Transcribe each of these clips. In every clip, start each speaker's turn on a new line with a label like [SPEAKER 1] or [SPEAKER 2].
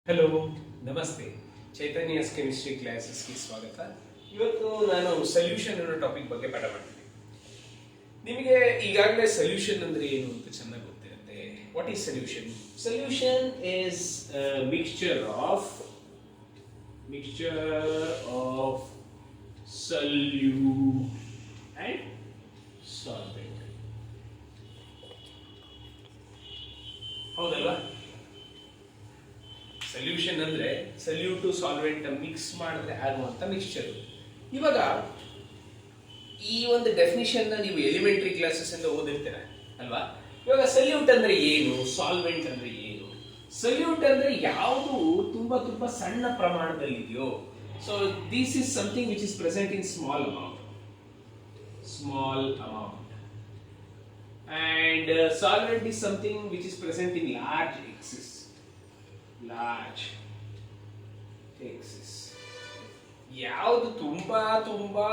[SPEAKER 1] Hello, ನಮಸ್ತೆ. ಚೈತನ್ಯಸ್ chemistry ಕ್ಲಾಸಸ್ಗೆ ಸ್ವಾಗತ. ಇವತ್ತು ನಾನು ಸೊಲ್ಯೂಷನ್ ಅನ್ನೋ ಟಾಪಿಕ್ ಬಗ್ಗೆ ಪಾಠ ಮಾಡ್ತೀನಿ. ನಿಮಗೆ ಈಗಾಗಲೇ ಸೊಲ್ಯೂಷನ್ ಅಂದ್ರೆ ಏನು ಅಂತ ಚೆನ್ನಾಗಿ ಗೊತ್ತಿರುತ್ತೆ. What is solution? Solution is mixture of solute and solvent. ಹೌದಲ್ವಾ? ಸೊಲ್ಯೂಷನ್ ಅಂದ್ರೆ ಸಲ್ಯೂಟು ಸಾಲ್ವೆಂಟ್ ಮಿಕ್ಸ್ ಮಾಡಿದ್ರೆ ಆಗುವಂತ ಮಿಕ್ಸ್ಚರ್. ಇವಾಗ ಈ ಒಂದು ಡೆಫಿನಿಷನ್ ನೀವು ಎಲಿಮೆಂಟರಿ ಕ್ಲಾಸಸ್ ಇಂದ ಓದಿರ್ತೀರ ಅಲ್ವಾ? ಇವಾಗ ಸಲ್ಯೂಟ್ ಅಂದ್ರೆ ಏನು, ಸಾಲ್ವೆಂಟ್ ಅಂದ್ರೆ ಏನು? ಸಲ್ಯೂಟ್ ಅಂದ್ರೆ ಯಾವುದು ತುಂಬಾ ತುಂಬಾ ಸಣ್ಣ ಪ್ರಮಾಣದಲ್ಲಿ ಇದೆಯೋ. So this is something which is present in small amount and solvent is something which is present in large excess. ಯಾವುದು ತುಂಬಾ ತುಂಬಾ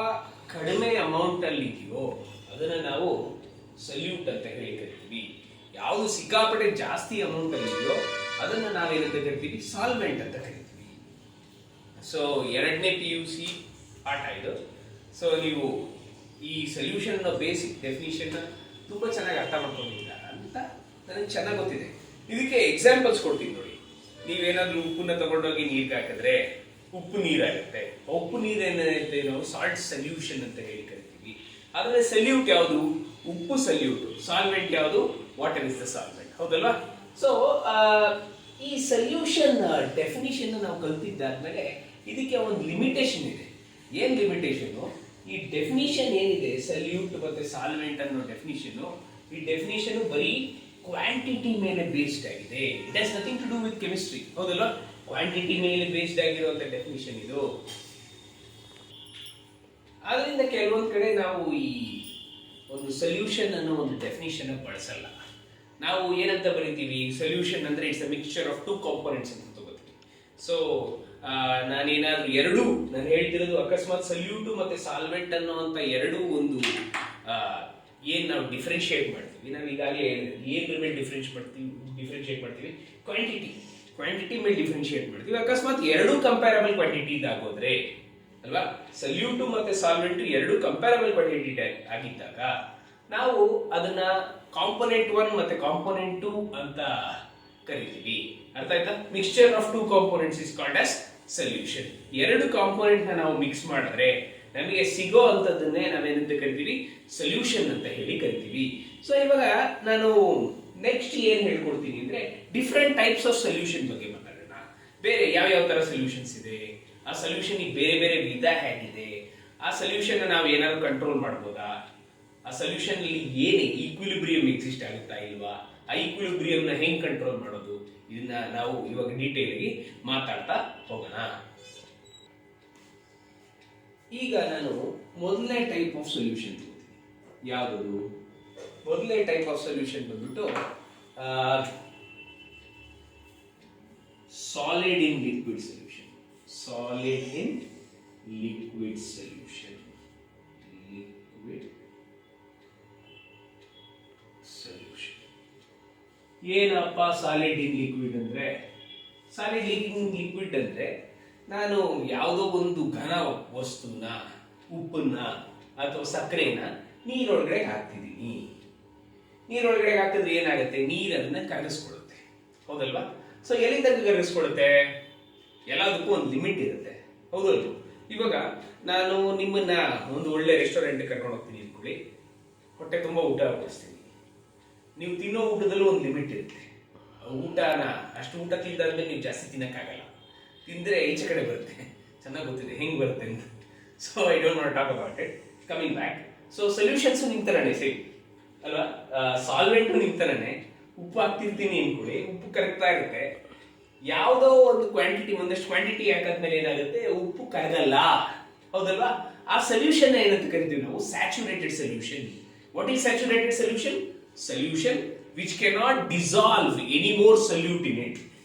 [SPEAKER 1] ಕಡಿಮೆ ಅಮೌಂಟ್ ಅಲ್ಲಿ ಇದೆಯೋ ಅದನ್ನ ನಾವು ಸಲ್ಯೂಟ್ ಅಂತ ಹೇಳಿ ಕರಿತೀವಿ. ಯಾವುದು ಸಿಕ್ಕಾಪಟ್ಟೆ ಜಾಸ್ತಿ ಅಮೌಂಟ್ ಅಲ್ಲಿ ಇದೆಯೋ ಅದನ್ನ ನಾವೇನಂತ ಕರಿತೀವಿ? ಸಾಲ್ವೆಂಟ್ ಅಂತ ಕರಿತೀವಿ. ಸೊ ಎರಡನೇ PUC ಪಾಠ ಇದು. ಸೊ ನೀವು ಈ ಸೊಲ್ಯೂಷನ್ ಬೇಸಿಕ್ ಡೆಫಿನಿಷನ್ ತುಂಬಾ ಚೆನ್ನಾಗಿ ಅರ್ಥ ಮಾಡ್ಕೊಂಡಿದ್ದೀರಾ ಅಂತ ನನಗೆ ಚೆನ್ನಾಗಿ ಗೊತ್ತಿದೆ. ಇದಕ್ಕೆ ಎಕ್ಸಾಂಪಲ್ಸ್ ಕೊಡ್ತೀನಿ ನೋಡಿ. ನೀವೇನಾದ್ರೂ ಉಪ್ಪನ್ನ ತಗೊಂಡೋಗಿ ನೀರಿಗೆ ಹಾಕಿದ್ರೆ ಉಪ್ಪು ನೀರಾಗುತ್ತೆ. ಉಪ್ಪು ನೀರು ಏನಾಗುತ್ತೆ, ನಾವು ಸಾಲ್ಟ್ ಸೊಲ್ಯೂಷನ್ ಅಂತ ಹೇಳಿ ಕರಿತೀವಿ. ಆದರೆ ಸಲ್ಯೂಟ್ ಯಾವುದು? ಉಪ್ಪು ಸಲ್ಯೂಟ್. ಸಾಲ್ವೆಂಟ್ ಯಾವುದು? Water is the solvent. ಹೌದಲ್ವಾ? ಸೊ ಈ ಸೊಲ್ಯೂಷನ್ ಡೆಫಿನಿಷನ್ ನಾವು ಕಲ್ತಿದ್ದಾದ್ಮೇಲೆ ಇದಕ್ಕೆ ಒಂದು ಲಿಮಿಟೇಷನ್ ಇದೆ. ಏನ್ ಲಿಮಿಟೇಷನ್? ಈ ಡೆಫಿನಿಷನ್ ಏನಿದೆ ಸಲ್ಯೂಟ್ ಮತ್ತೆ ಸಾಲ್ವೆಂಟ್ ಅನ್ನೋ ಡೆಫಿನಿಷನ್, ಈ ಡೆಫಿನಿಷನ್ ಬರೀ ಕ್ವಾಂಟಿಟಿ ಮೇಲೆ ಬೇಸ್ಡ್ ಆಗಿದೆ. It has nothing to do with chemistry. ಹೌದಲ್ವಾ? ಕ್ವಾಂಟಿಟಿ ಮೇಲೆ ಬೇಸ್ಡ್ ಆಗಿರುವಂತ ಡೆಫಿನಿಷನ್ ಇದು. ಆದ್ರಿಂದ ಕೆಲವೊಂದ್ ಕಡೆ ನಾವು ಈ ಒಂದು ಸೊಲ್ಯೂಷನ್ ಅನ್ನೋ ಒಂದು ಡೆಫಿನಿಷನ್ ಬಳಸಲ್ಲ. ನಾವು ಏನಂತ ಬರೀತೀವಿ? ಸೊಲ್ಯೂಷನ್ ಅಂದ್ರೆ it's a mixture of two components ಅಂತ ತಗೋತೀವಿ. ಸೊ ನಾನೇನಾದ್ರೂ ನಾನು ಹೇಳ್ತಿರೋದು ಅಕಸ್ಮಾತ್ ಸಲ್ಯೂಟು ಮತ್ತೆ ಸಾಲ್ವೆಂಟ್ ಅನ್ನುವಂತ ಎರಡು ಒಂದು ಏನ್ ನಾವು ಡಿಫ್ರೆನ್ಶಿಯೇಟ್ ಮಾಡ್ತೀವಿ. ನಾವು ಈಗಾಗಲೇ ಏನ್ ಮೇಲೆ ಡಿಫ್ರೆನ್ಶಿಯೇಟ್ ಮಾಡ್ತೀವಿ? ಕ್ವಾಂಟಿಟಿ ಮೇಲೆ ಡಿಫ್ರೆನ್ಶಿಯೇಟ್ ಮಾಡ್ತೀವಿ. ಅಕಸ್ಮಾತ್ ಎರಡು ಕಂಪ್ಯಾರಬಲ್ ಕ್ವಾಂಟಿಟಿ ಆಗೋದ್ರೆ ಅಲ್ವಾ, ಸಲ್ಯೂಟು ಮತ್ತೆ ಸಾಲ್ವೆಂಟ್ ಎರಡು ಕಂಪ್ಯಾರಬಲ್ ಕ್ವಾಂಟಿಟಿ ಆಗಿದ್ದಾಗ ನಾವು ಅದನ್ನ ಕಾಂಪೋನೆಂಟ್ 1 ಮತ್ತೆ ಕಾಂಪೋನೆಂಟ್ 2 ಅಂತ ಕರಿತೀವಿ. ಅರ್ಥ ಆಯ್ತಾ? Mixture of two components is called as solution. ಎರಡು ಕಾಂಪೋನೆಂಟ್ ನ ನಾವು ಮಿಕ್ಸ್ ಮಾಡಿದ್ರೆ ನಮಗೆ ಸಿಗೋ ಅಂತದನ್ನೇ ನಾವೇನಂತ ಕರಿತೀವಿ? ಸೊಲ್ಯೂಷನ್ ಅಂತ ಹೇಳಿ ಕರಿತೀವಿ. ಸೊ ಇವಾಗ ನಾನು ನೆಕ್ಸ್ಟ್ ಏನ್ ಹೇಳ್ಕೊಡ್ತೀನಿ ಅಂದ್ರೆ ಡಿಫ್ರೆಂಟ್ ಟೈಪ್ಸ್ ಆಫ್ ಸೊಲ್ಯೂಷನ್ ಬಗ್ಗೆ ಮಾತಾಡೋಣ. ಬೇರೆ ಯಾವ ತರ ಸೊಲ್ಯೂಷನ್ಸ್ ಇದೆ, ಆ ಸೊಲ್ಯೂಷನ್ ಬೇರೆ ಬೇರೆ ವಿಧ ಹೇಗಿದೆ, ಆ ಸೊಲ್ಯೂಷನ್ ನಾವು ಏನಾದ್ರು ಕಂಟ್ರೋಲ್ ಮಾಡ್ಬೋದಾ, ಆ ಸೊಲ್ಯೂಷನ್ ಅಲ್ಲಿ ಏನೇ ಈಕ್ವಿಲಿಬ್ರಿಯಂ ಎಕ್ಸಿಸ್ಟ್ ಆಗುತ್ತಾ ಇಲ್ವಾ, ಆ ಈಕ್ವಿಲಿಬ್ರಿಯಂ ನ ಹೆಂಗ್ ಕಂಟ್ರೋಲ್ ಮಾಡೋದು, ಇದನ್ನ ನಾವು ಇವಾಗ ಡೀಟೇಲ್ ಆಗಿ ಮಾತಾಡ್ತಾ ಹೋಗೋಣ. ಈಗ ನಾನು ಮೊದಲನೇ ಟೈಪ್ ಆಫ್ ಸೊಲ್ಯೂಷನ್ ತಗೋತೀನಿ. ಯಾವುದು ಮೊದಲನೇ ಟೈಪ್ ಆಫ್ ಸೊಲ್ಯೂಷನ್ ಬಂದ್ಬಿಟ್ಟು ಸಾಲಿಡ್ ಇನ್ ಲಿಕ್ವಿಡ್ ಸೊಲ್ಯೂಷನ್. ಸಾಲಿಡ್ ಇನ್ ಲಿಕ್ವಿಡ್ ಸೊಲ್ಯೂಷನ್. ಏನಪ್ಪ ಸಾಲಿಡ್ ಇನ್ ಲಿಕ್ವಿಡ್ ಅಂದ್ರೆ? ಸಾಲಿಡ್ ಇನ್ ಲಿಕ್ವಿಡ್ ಅಂದ್ರೆ ನಾನು ಯಾವುದೋ ಒಂದು ಘನ ವಸ್ತುನ, ಉಪ್ಪನ್ನ ಅಥವಾ ಸಕ್ಕರೆನ ನೀರೊಳಗಡೆ ಹಾಕ್ತಿದ್ದೀನಿ. ನೀರೊಳಗಡೆ ಹಾಕಿದ್ರೆ ಏನಾಗುತ್ತೆ? ನೀರು ಅದನ್ನ ಕರಗಿಸ್ಕೊಳ್ಳುತ್ತೆ. ಹೌದಲ್ವಾ? ಸೊ ಎಲ್ಲಿಂದ ಕರಗಿಸ್ಕೊಳ್ಳುತ್ತೆ? ಎಲ್ಲದಕ್ಕೂ ಒಂದು ಲಿಮಿಟ್ ಇರುತ್ತೆ. ಹೌದಲ್ವ? ಇವಾಗ ನಾನು ನಿಮ್ಮನ್ನ ಒಂದು ಒಳ್ಳೆ ರೆಸ್ಟೋರೆಂಟ್ ಕರ್ಕೊಂಡು ಹೋಗ್ತೀನಿ ಅನ್ಕೊಳ್ಳಿ. ಹೊಟ್ಟೆ ತುಂಬಾ ಊಟ ಬಡಿಸ್ತೀನಿ. ನೀವು ತಿನ್ನೋ ಊಟದಲ್ಲೂ ಒಂದು ಲಿಮಿಟ್ ಇರುತ್ತೆ. ಊಟನ ಅಷ್ಟು ಊಟ ತಿಂದಾದ್ಮೇಲೆ ನೀವು ಜಾಸ್ತಿ ತಿನ್ನಕ್ಕಾಗಲ್ಲ. ತಿಂದ್ರೆ ಈಚೆ ಕಡೆ ಬರುತ್ತೆ. ಚೆನ್ನಾಗಿ ಗೊತ್ತಿದೆ ಹೆಂಗ್ ಬರುತ್ತೆ ಅಂತ. So I don't want to talk about it. Coming back. So solutions ನಿಮ್ ತರನೇ ಸೇಮ್ ಅಲ್ವಾ? ಸಾಲ್ವೆಂಟು ನಿಮ್ ತರನೇ. ಉಪ್ಪು ಹಾಕ್ತಿರ್ತೀನಿ ಅನ್ಕೊಳ್ಳಿ, ಉಪ್ಪು ಕರಗ್ತಾ ಇರುತ್ತೆ. ಯಾವುದೋ ಒಂದು ಕ್ವಾಂಟಿಟಿ, ಒಂದಷ್ಟು ಕ್ವಾಂಟಿಟಿ ಹಾಕಾದ್ಮೇಲೆ ಏನಾಗುತ್ತೆ? ಉಪ್ಪು ಕರಗಲ್ಲ. ಹೌದಲ್ವಾ? ಆ ಸೊಲ್ಯೂಷನ್ ಏನಂತ ಕರಿತೀವಿ ನಾವು? Saturated solution. What is saturated solution? Solution which cannot dissolve any more solute in it.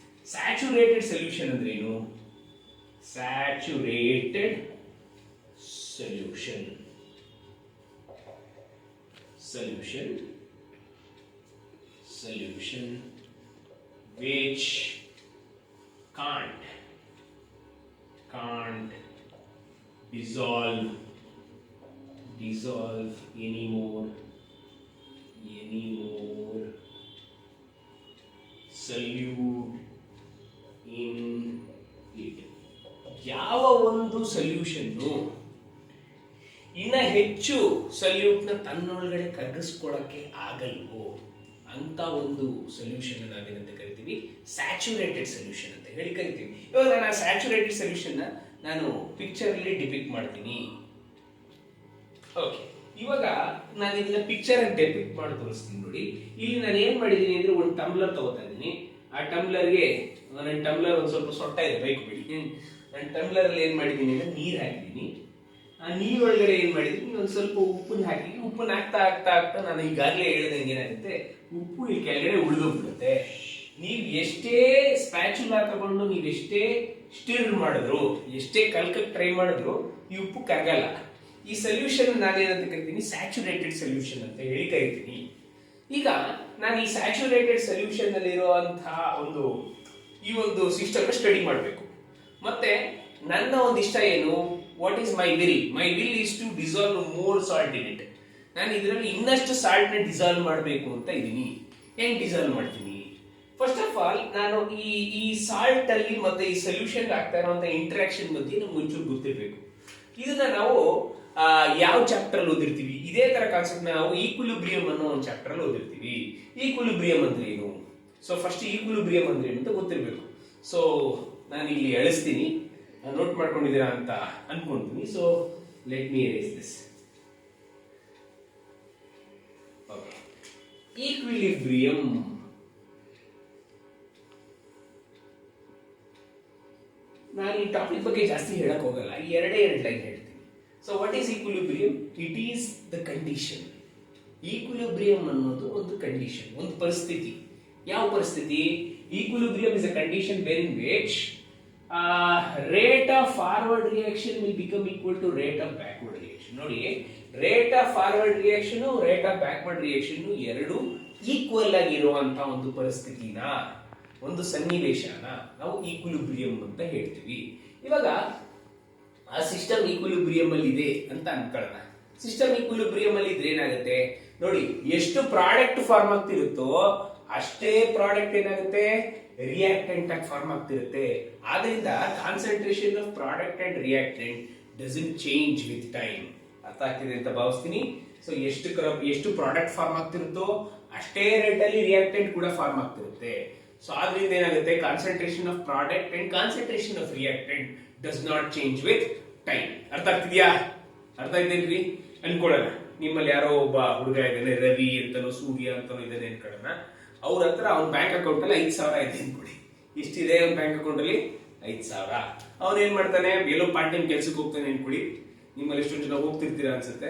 [SPEAKER 1] Saturated solution ಅಂದ್ರೆ ಏನು? Saturated solution which can't dissolve anymore solute in it. ಯಾವ ಒಂದು ಸೊಲ್ಯೂಷನ್ನು ಇನ್ನ ಹೆಚ್ಚು ಸೊಲ್ಯೂಟ್ನ ತನ್ನೊಳಗಡೆ ಕರಗಿಸ್ಕೊಳ್ಳಕ್ಕೆ ಆಗಲ್ವೋ ಅಂತ ಒಂದು ಸೊಲ್ಯೂಷನ್ ನಾವೇನಂತ ಕರಿತೀವಿ, ಸ್ಯಾಚುರೇಟೆಡ್ ಸೊಲ್ಯೂಷನ್ ಅಂತ ಹೇಳಿ ಕರಿತೀವಿ. ಇವಾಗ ನಾನು ಸ್ಯಾಚುರೇಟೆಡ್ ಸೊಲ್ಯೂಷನ್ ನಾನು ಪಿಕ್ಚರ್ ಅಲ್ಲಿ ಡಿಪಿಕ್ಟ್ ಮಾಡ್ತೀನಿ. ಓಕೆ, ಇವಾಗ ನಾನು ಇದನ್ನ ಪಿಕ್ಚರ್ ಅಲ್ಲಿ ಡೆಪಿಕ್ಟ್ ಮಾಡಿ ತೋರಿಸ್ತೀನಿ ನೋಡಿ. ಇಲ್ಲಿ ನಾನು ಏನ್ ಮಾಡಿದೀನಿ ಅಂದ್ರೆ ಒಂದು ಟಂಬ್ಲರ್ ತಗೋತಾ ಇದ್ದೀನಿ. ಆ ಟಂಬ್ಲರ್ಗೆ ನನ್ನ ಟಂಬ್ಲರ್ ಒಂದು ಸ್ವಲ್ಪ ಸೊಟ್ಟ ಇದೆ, ಬೈಕ್ ಬಿಡಿ. ನಾನು ಟಂಬ್ಲರ್ ಅಲ್ಲಿ ಏನ್ ಮಾಡಿದೀನಿ ಅಂದ್ರೆ ನೀರ್ ಹಾಕಿದೀನಿ. ಆ ನೀರೊಳಗಡೆ ಏನ್ ಮಾಡಿದೀನಿ, ಒಂದು ಸ್ವಲ್ಪ ಉಪ್ಪನ್ನ ಹಾಕಿದೀನಿ. ಉಪ್ಪನ್ನ ಹಾಕ್ತಾ ಹಾಕ್ತಾ ಹಾಕ್ತಾ ನಾನು ಈಗಾಗಲೇ ಹೇಳ್ದಂಗೆ ಏನಾಗುತ್ತೆ, ಉಪ್ಪು ಇಲ್ಲಿ ಕೆಳಗಡೆ ಉಳಿದೋಗ್ಬಿಡುತ್ತೆ. ನೀವು ಎಷ್ಟೇ ಸ್ಪ್ಯಾಚುಲಾ ತಗೊಂಡು ನೀವೆಷ್ಟೇ ಸ್ಟಿರ್ ಮಾಡಿದ್ರು, ಎಷ್ಟೇ ಕಲ್ಕಕ್ಕೆ ಟ್ರೈ ಮಾಡಿದ್ರು ಈ ಉಪ್ಪು ಕರಗಲ್ಲ. ಈ ಸೊಲ್ಯೂಷನ್ ನಾನೇನಂತ ಕರಿತೀನಿ, ಸ್ಯಾಚುರೇಟೆಡ್ ಸೊಲ್ಯೂಷನ್ ಅಂತ ಹೇಳಿ ಕರಿತೀನಿ. ಈಗ ನಾನು ಈ ಸ್ಯಾಚುರೇಟೆಡ್ ಸೊಲ್ಯೂಷನ್ ಅಲ್ಲಿ ಇರುವಂತಹ ಈ ಒಂದು ಸಿಸ್ಟಮ್ ಸ್ಟಡಿ ಮಾಡಬೇಕು. ಮತ್ತೆ ನನ್ನ ಒಂದು ಇಷ್ಟ ಏನು, what is my will? My will is to dissolve more salt in it. ನಾನು ಇದರಲ್ಲಿ ಇನ್ನಷ್ಟು ಸಾಲ್ಟ್ ನ ಡಿಸಾಲ್ವ್ ಮಾಡಬೇಕು ಅಂತ ಇದ್ದೀನಿ. ಹೆಂಗ್ ಡಿಸಾಲ್ವ್ ಮಾಡ್ತೀನಿ? ಫಸ್ಟ್ ಆಫ್ ಆಲ್ ನಾನು ಈ ಸಾಲ್ಟ್ ಅಲ್ಲಿ ಮತ್ತೆ ಈ ಸೊಲ್ಯೂಷನ್ ಆಗ್ತಾ ಇರುವಂತ ಇಂಟರಾಕ್ಷನ್ ಮಧ್ಯೆ ನಮ್ಗೆ ಮುಂಚೂರು ಗೊತ್ತಿರಬೇಕು. ಇದನ್ನ ನಾವು ಯಾವ ಚಾಪ್ಟರ್ ಅಲ್ಲಿ ಓದಿರ್ತೀವಿ, ಇದೇ ತರ ಕಾನ್ಸೆಪ್ಟ್ ನಾವು ಈಕ್ವಿಲಿಬ್ರಿಯಂ ಅನ್ನೋ ಒಂದು ಚಾಪ್ಟರ್ ಅಲ್ಲಿ ಓದಿರ್ತೀವಿ. ಈಕ್ವಿಲಿಬ್ರಿಯಂ ಅಂದ್ರೆ ಏನು? ಸೊ ಫಸ್ಟ್ ಈಕ್ವಿಲಿಬ್ರಿಯಂ ಅಂದ್ರೆ ಏನು ಅಂತ ಗೊತ್ತಿರಬೇಕು. ಸೊ ನಾನು ಇಲ್ಲಿ ಅಳಿಸ್ತೀನಿ, ನೋಟ್ ಮಾಡ್ಕೊಂಡಿದ್ದೀರಾ ಅಂತ ಅನ್ಕೊಂತೀನಿ. So let me erase this. Equilibrium ನಾನು ಈ ಟಾಪಿಕ್ ಬಗ್ಗೆ ಜಾಸ್ತಿ ಹೇಳಕ್ ಹೋಗಲ್ಲ, ಎರಡು ಲೈನ್ ಹೇಳ್ತೀನಿ. So what is equilibrium? It is the condition. Equilibrium ಅನ್ನೋದು ಒಂದು ಕಂಡೀಷನ್, ಒಂದು ಪರಿಸ್ಥಿತಿ. ಯಾವ ಪರಿಸ್ಥಿತಿ? Equilibrium is a condition where in which rate of forward reaction will become equal to rate of backward reaction. ನೋಡಿ, rate of forward reaction, rate of backward reaction ಎರಡು equal ಆಗಿರುವಂತಹ ಒಂದು ಪರಿಸ್ಥಿತಿನ, ಒಂದು ಸನ್ನಿವೇಶನ ನಾವು ಈಕ್ವಿಲಿಬ್ರಿಯಂ ಅಂತ ಹೇಳ್ತೀವಿ. ಇವಾಗ ಆ ಸಿಸ್ಟಮ್ ಈಕ್ವಿಲಿಬ್ರಿಯಂ ಅಲ್ಲಿ ಇದೆ ಅಂತ ಅನ್ಕೊಳ್ಳೋಣ. ಸಿಸ್ಟಮ್ ಈಕ್ವಿಲಿಬ್ರಿಯಂ ಅಲ್ಲಿ ಇದ್ರೆ ಏನಾಗುತ್ತೆ ನೋಡಿ, ಎಷ್ಟು ಪ್ರಾಡಕ್ಟ್ ಫಾರ್ಮ್ ಆಗ್ತಿರುತ್ತೋ ಅಷ್ಟೇ ಪ್ರಾಡಕ್ಟ್ ಏನಾಗುತ್ತೆ, ರಿಯಾಕ್ಟೆಂಟ್ ಆಗಿ ಫಾರ್ಮ್ ಆಗ್ತಿರುತ್ತೆ. ಆದ್ರಿಂದ concentration of product and reactant doesn't change with time. ಅರ್ಥ ಆಗ್ತಿದೆ ಅಂತ ಭಾವಿಸ್ತೀನಿ. ಸೊ ಎಷ್ಟು ಪ್ರಾಡಕ್ಟ್ ಫಾರ್ಮ್ ಆಗ್ತಿರುತ್ತೋ ಅಷ್ಟೇ ರೇಟ್ ಅಲ್ಲಿ ರಿಯಾಕ್ಟೆಂಟ್ ಕೂಡ ಫಾರ್ಮ್ ಆಗ್ತಿರುತ್ತೆ. ಸೊ ಆದ್ರಿಂದ ಏನಾಗುತ್ತೆ, concentration of product and concentration of reactant does not change with time. ಅರ್ಥ ಆಗ್ತಿದ್ಯಾ? ಅರ್ಥ ಇದ್ದೇನ್ರಿ ಅನ್ಕೊಳ್ಳೋಣ. ನಿಮ್ಮಲ್ಲಿ ಯಾರೋ ಒಬ್ಬ ಹುಡುಗ ಇದ್ದಾನೆ, ರವಿ ಅಂತನೋ ಸೂರ್ಯ ಅಂತನೋ ಇದ್ದಾನೆ ಅನ್ಕೊಳ್ಳೋಣ. ಅವ್ರ ಹತ್ರ ಅವ್ನ ಬ್ಯಾಂಕ್ ಅಕೌಂಟ್ ಅಲ್ಲಿ 5,000 ಇದೆ ಅನ್ಕೊಳ್ಳಿ. ಇಷ್ಟಿದೆ ಅವ್ನ ಬ್ಯಾಂಕ್ ಅಕೌಂಟ್ ಅಲ್ಲಿ 5,000. ಅವ್ನು ಏನ್ ಮಾಡ್ತಾನೆ, ಎಲ್ಲೋ ಪಾರ್ಟ್ ಟೈಮ್ ಕೆಲ್ಸಕ್ಕೆ ಹೋಗ್ತಾನೆ ಅನ್ಕೊಳ್ಳಿ. ನಿಮ್ಮಲ್ಲಿ ಎಷ್ಟೊಂದು ಜನ ಹೋಗ್ತಿರ್ತೀರಾ ಅನ್ಸುತ್ತೆ.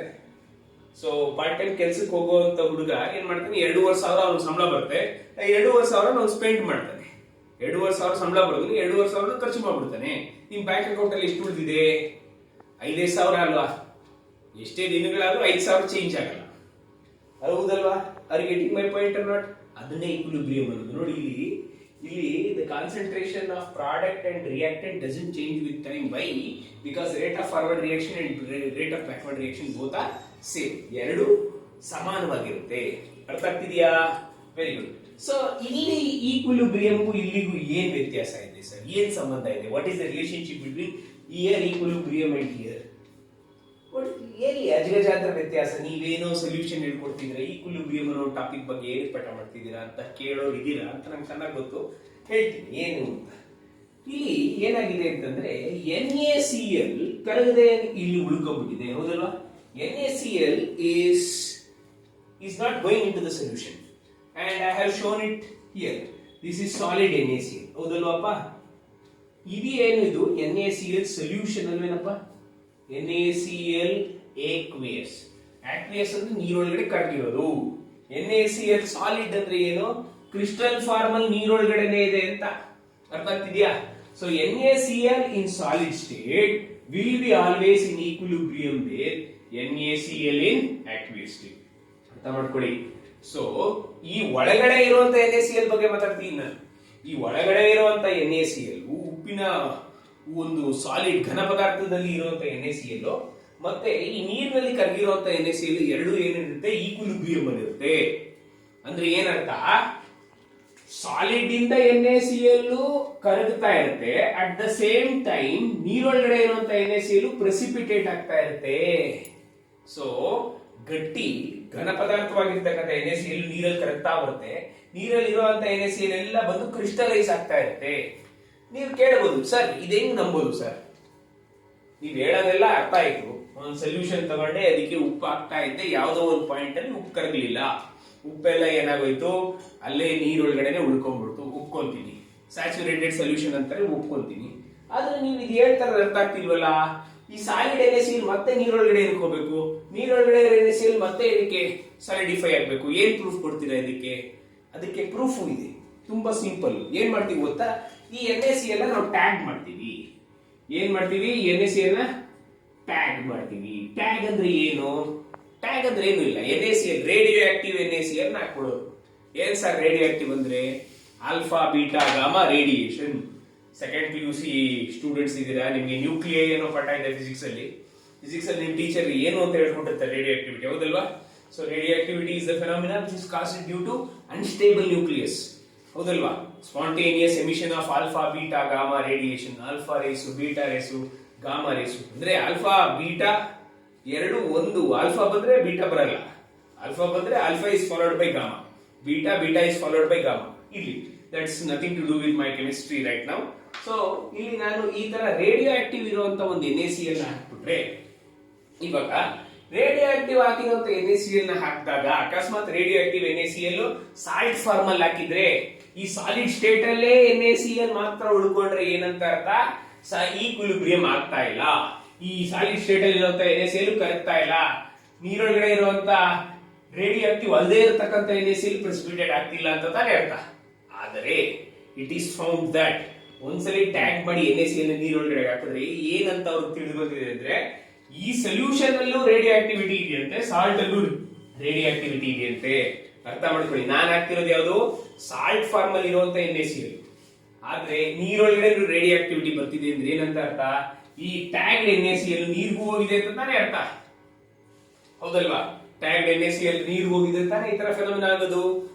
[SPEAKER 1] ಸೊ ಪಾರ್ಟ್ ಟೈಮ್ ಕೆಲ್ಸಕ್ಕೆ ಹೋಗುವಂತ ಹುಡುಗ ಏನ್ ಮಾಡ್ತಾನೆ, 2,500 ಅವ್ನ ಸಂಬಳ ಬರುತ್ತೆ. 2,500 ಅವ್ನು ಸ್ಪೆಂಡ್ ಮಾಡ್ತಾನೆ. 2,500 ಸಂಬಳ ಬರೋದು, 2,500 ಖರ್ಚು ಮಾಡ್ಬಿಡ್ತಾನೆ. ನಿಮ್ ಬ್ಯಾಂಕ್ ಅಕೌಂಟ್ ಅಲ್ಲಿ ಎಷ್ಟು ಉಳಿದಿದೆ? 5,000 ಅಲ್ವಾ? ಎಷ್ಟೇ ದಿನಗಳಾದ್ರೂ 5,000 ಚೇಂಜ್ ಆಗಲ್ಲ, ಹೌದಲ್ವಾ? Are you getting my point or not? ಅದನ್ನೇ ಈಕ್ವಿಲಿಬ್ರಿಯಂ ಅನ್ನೋದು. ನೋಡಿ, ಇಲ್ಲಿ the concentration of product and reactant doesn't change with time. Why? Because rate of forward reaction and rate of backward reaction both are same. ಎರಡು ಸಮಾನವಾಗಿರುತ್ತೆ. ಅರ್ಥ ಆಗ್ತಿದೆಯಾ? Very good. So ಇಲ್ಲಿ ಈಕ್ವಿಲಿಬ್ರಿಯಂಗೂ ಇಲ್ಲಿಗೂ ಏನ್ ವ್ಯತ್ಯಾಸ ಇದೆ ಸರ್? ಏನ್ ಸಂಬಂಧ ಇದೆ? What is the relationship between here equilibrium and here? ಏನಿ ಅಜಗಜಾಂತರ ವ್ಯತ್ಯಾಸ? ನೀವೇನೋ ಸೊಲ್ಯೂಷನ್ ಹೇಳ್ಕೊಡ್ತಿದ್ರೆ ಈಕ್ವಿಲಿಬ್ರಿಯಂ ಅನ್ನೋ ಟಾಪಿಕ್ ಬಗ್ಗೆ ಏನು ಪಾಠ ಮಾಡ್ತಿದ್ದೀರಾ ಅಂತ ಕೇಳೋರು ಇದೀರಾ ಅಂತ ನಂಗೆ ಚೆನ್ನಾಗಿ ಗೊತ್ತು. ಹೇಳ್ತೀನಿ ಏನು ಅಂತ. ಇಲ್ಲಿ ಏನಾಗಿದೆ ಅಂತಂದ್ರೆ, NaCl ಕರಗದೆ ಇಲ್ಲಿ ಉಳ್ಕೊಂಡ್ಬಿಟ್ಟಿದೆ, ಹೌದಲ್ವಾ? NaCl is not going into the solution and I have shown it here. This is solid NaCl, ಹೌದಲ್ವಾಪ್ಪ? ಇದು ಏನಿದು NaCl ಸೊಲ್ಯೂಷನ್ ಅಲ್ವೇನಪ್ಪ? NaCl aqueous. aqueous ಅಂದ್ರೆ ನೀರೊಳಗಡೆ ಕರಗಿರೋದು. NaCl ಸಾಲಿಡ್ ಅಂದ್ರೆ ಏನು? ಕ್ರಿಸ್ಟಲ್ ಫಾರ್ಮ್ ಅಲ್ಲಿ ನೀರೊಳಗಡೆನೆ ಇದೆ ಅಂತ. ಅರ್ಥ ಆಗ್ತಿದ್ಯಾ? So NaCl in solid state will be always in equilibrium with NaCl in aqueous state. ಅರ್ಥ ಮಾಡ್ಕೊಳ್ಳಿ. ಸೊ ಈ ಒಳಗಡೆ ಇರುವಂತ NaCl ಬಗ್ಗೆ ಮಾತಾಡ್ತೀನಿ ನಾನು. ಈ ಒಳಗಡೆ ಇರುವಂತ NaCl ಉಪ್ಪಿನ ಒಂದು ಸಾಲಿಡ್ ಘನ ಪದಾರ್ಥದಲ್ಲಿ ಇರುವಂತ NaCl ಮತ್ತೆ ಈ ನೀರಿನಲ್ಲಿ ಕರಗಿರುವಂತ NaCl ಎರಡು ಏನಿರುತ್ತೆ ಈಕ್ವಿಲಿಬ್ರಿಯಂ ಅಲ್ಲಿ ಇರುತ್ತೆ. ಅಂದ್ರೆ ಏನರ್ಥ, ಸಾಲಿಡ್ ಇಂದ NaCl ಕರಗ್ತಾ ಇರುತ್ತೆ, ಅಟ್ ದ ಸೇಮ್ ಟೈಮ್ ನೀರೊಳಗಡೆ ಇರುವಂತ NaCl ಪ್ರೆಸಿಪಿಟೇಟ್ ಆಗ್ತಾ ಇರುತ್ತೆ. ಸೊ ಗಟ್ಟಿ ಘನ ಪದಾರ್ಥವಾಗಿರ್ತಕ್ಕಂಥ NaCl ನೀರಲ್ಲಿ ಕರಗ್ತಾ ಬರುತ್ತೆ, ನೀರಲ್ಲಿ ಇರುವಂತ NaCl ಎಲ್ಲ ಬಂದು ಕ್ರಿಸ್ಟಲೈಸ್ ಆಗ್ತಾ ಇರುತ್ತೆ. ನೀವು ಕೇಳಬಹುದು, ಸರ್ ಇದೇಂಗ್ ನಂಬೋದು ಸರ್? ನೀವ್ ಹೇಳೋದೆಲ್ಲ ಅರ್ಥ ಆಯ್ತು, ಒಂದು ಸೊಲ್ಯೂಷನ್ ತಗೊಂಡೆ ಅದಕ್ಕೆ ಉಪ್ಪು ಹಾಕ್ತಾ ಇದ್ದೆ, ಯಾವ್ದೋ ಒಂದು ಪಾಯಿಂಟ್ ಅಲ್ಲಿ ಉಪ್ಪು ಕರಗಲಿಲ್ಲ, ಉಪ್ಪೆಲ್ಲ ಏನಾಗೋಯ್ತು ಅಲ್ಲೇ ನೀರೊಳಗಡೆನೆ ಉಳ್ಕೊಂಡ್ಬಿಡ್ತು, ಉಪ್ಕೊಂತೀನಿ. ಸ್ಯಾಚುರೇಟೆಡ್ ಸೊಲ್ಯೂಷನ್ ಅಂತಾರೆ, ಉಪ್ಕೊಂತೀನಿ. ಆದ್ರೆ ನೀವು ಇದು ಹೇಳ್ತಾರೆ ಅರ್ಥ ಆಗ್ತಿಲ್ವಲ್ಲ. ಈ ಸಾಲಿಡ್ NaCl ಮತ್ತೆ ನೀರೊಳಗಡೆ ಇರ್ಕೋಬೇಕು, ನೀರೊಳಗಡೆ NaCl ಮತ್ತೆ ಇದಕ್ಕೆ ಸಾಲಿಡಿಫೈ ಆಗ್ಬೇಕು. ಏನ್ ಪ್ರೂಫ್ ಕೊಡ್ತೀರಾ ಇದಕ್ಕೆ? ಅದಕ್ಕೆ ಪ್ರೂಫ್ ಇದೆ, ತುಂಬಾ ಸಿಂಪಲ್. ಏನ್ ಮಾಡ್ತೀವಿ ಗೊತ್ತಾ, ಈ NaCl ನಾವು ಟ್ಯಾಗ್ ಮಾಡ್ತೀವಿ. ಏನ್ ಮಾಡ್ತೀವಿ? NaCl ನ ಟ್ಯಾಗ್ ಮಾಡ್ತೀವಿ. ಟ್ಯಾಗ್ ಅಂದ್ರೆ ಏನು? ಟ್ಯಾಗ್ ಅಂದ್ರೆ ಏನು ಇಲ್ಲ, NaCl ರೇಡಿಯೋ ಆಕ್ಟಿವ್ NaCl ನ ಹಾಕೊಳ್ಳೋದು. ಏನ್ ಸರ್ ರೇಡಿಯೋ ಆಕ್ಟಿವ್ ಅಂದ್ರೆ? Alpha beta gamma radiation. Second PUC students ಇದ್ದೀರಾ, ನಿಮ್ಗೆ ನ್ಯೂಕ್ಲಿಯೈ ಏನೋ ಪಾಠ ಇದೆ ಫಿಸಿಕ್ಸ್ ಅಲ್ಲಿ. ಫಿಸಿಕ್ಸ್ ಅಲ್ಲಿ ನಿಮ್ ಟೀಚರ್ ಏನು ಅಂತ ಹೇಳ್ಕೊಟ್ಟಿರ್ತಾರೆ, ರೇಡಿಯೋ ಆಕ್ಟಿವಿಟಿ, ಹೌದಲ್ವಾ? So radioactivity is the phenomena which is caused due to unstable nucleus, ಹೌದಲ್ವಾ? Spontaneous emission of alpha beta gamma radiation. Alpha rays beta rays gamma rays ಅಂದ್ರೆ alpha beta ಎರಡು ಒಂದು. Alpha ಬಂದ್ರೆ beta ಬರಲ್ಲ, alpha ಬಂದ್ರೆ alpha is followed by gamma, beta is followed by gamma. ಇಲ್ಲಿ that's nothing to do with my chemistry right now. So ಇಲ್ಲಿ ನಾನು ಈ ತರ ರೇಡಿಯೋ ಆಕ್ಟಿವ್ ಇರುವಂತ ಒಂದು NaCl ನ ಹಾಕ್ಬಿಟ್ರೆ, ಇವಾಗ ರೇಡಿಯೋ ಆಕ್ಟಿವ್ ಆಗಿರುವಂತ NaCl ನ ಹಾಕಿದಾಗ ಅಕಸ್ಮಾತ್ radioactive NaCl salt form ಅಲ್ಲಿ ಹಾಕಿದ್ರೆ, ಈ ಸಾಲಿಡ್ ಸ್ಟೇಟ್ ಅಲ್ಲೇ NaCl ಮಾತ್ರ ಉಳ್ಕೊಂಡ್ರೆ ಏನಂತ ಅರ್ಥ? ಈಕ್ವಿಲಿಬ್ರಿಯಂ ಆಗ್ತಾ ಇಲ್ಲ. ಈ ಸಾಲಿಡ್ ಸ್ಟೇಟ್ ಅಲ್ಲಿ ಇರುವಂತ NaCl ಕರಗ್ತಾ ಇಲ್ಲ, ನೀರೊಳಗಡೆ ಇರುವಂತ ರೇಡಿಯೋ ಆಕ್ಟಿವ್ ಅಲ್ಲದೆ ಇರತಕ್ಕಂತ NaCl ಪ್ರೆಸಿಪಿಟೇಟ್ ಆಗ್ತಿಲ್ಲ ಅಂತ ತಾನೇ ಅರ್ಥ. ಆದರೆ ಇಟ್ ಈಸ್ ಫೌಂಡ್ ದಟ್ ಒಂದ್ಸಲಿ ಟ್ಯಾಗ್ ಮಾಡಿ NaCl ನೀರೊಳಗಡೆ ಹಾಕಿದ್ರೆ ಏನಂತ ಅವ್ರಿಗೆ ತಿಳಿದು ಬಂದಿದೆ ಅಂದ್ರೆ, ಈ ಸೊಲ್ಯೂಷನ್ ಅಲ್ಲೂ ರೇಡಿಯೋ ಆಕ್ಟಿವಿಟಿ ಇದೆಯಂತೆ, ಸಾಲ್ಟ್ ಅಲ್ಲೂ ರೇಡಿಯೋ ಆಕ್ಟಿವಿಟಿ ಇದೆಯಂತೆ. ಅರ್ಥ ಮಾಡ್ಕೊಳ್ಳಿ, ನಾನು ಹಾಕ್ತಿರೋದು ಯಾವುದು? ಸಾಲ್ಟ್ ಫಾರ್ಮ್ ಅಲ್ಲಿ ಇರುವಂತ NaCl. ಆದ್ರೆ ನೀರೊಳಗಡೆ ರೇಡಿಯೋ ಆಕ್ಟಿವಿಟಿ ಬರ್ತಿದೆ ಅಂದ್ರೆ ಏನಂತ ಅರ್ಥ? ಈ ಟ್ಯಾಗ್ NaCl ನೀರ್ಗೂ ಹೋಗಿದೆ ಅಂತ ತಾನೇ ಅರ್ಥ, ಹೌದಲ್ವಾ? ಟ್ಯಾಗ್ NaCl ನೀರ್ಗೂ ಹೋಗಿದೆ ಅಂತಾನೆ ಈ ತರ ಫೆನೋಮೆನಾ ಆಗೋದು.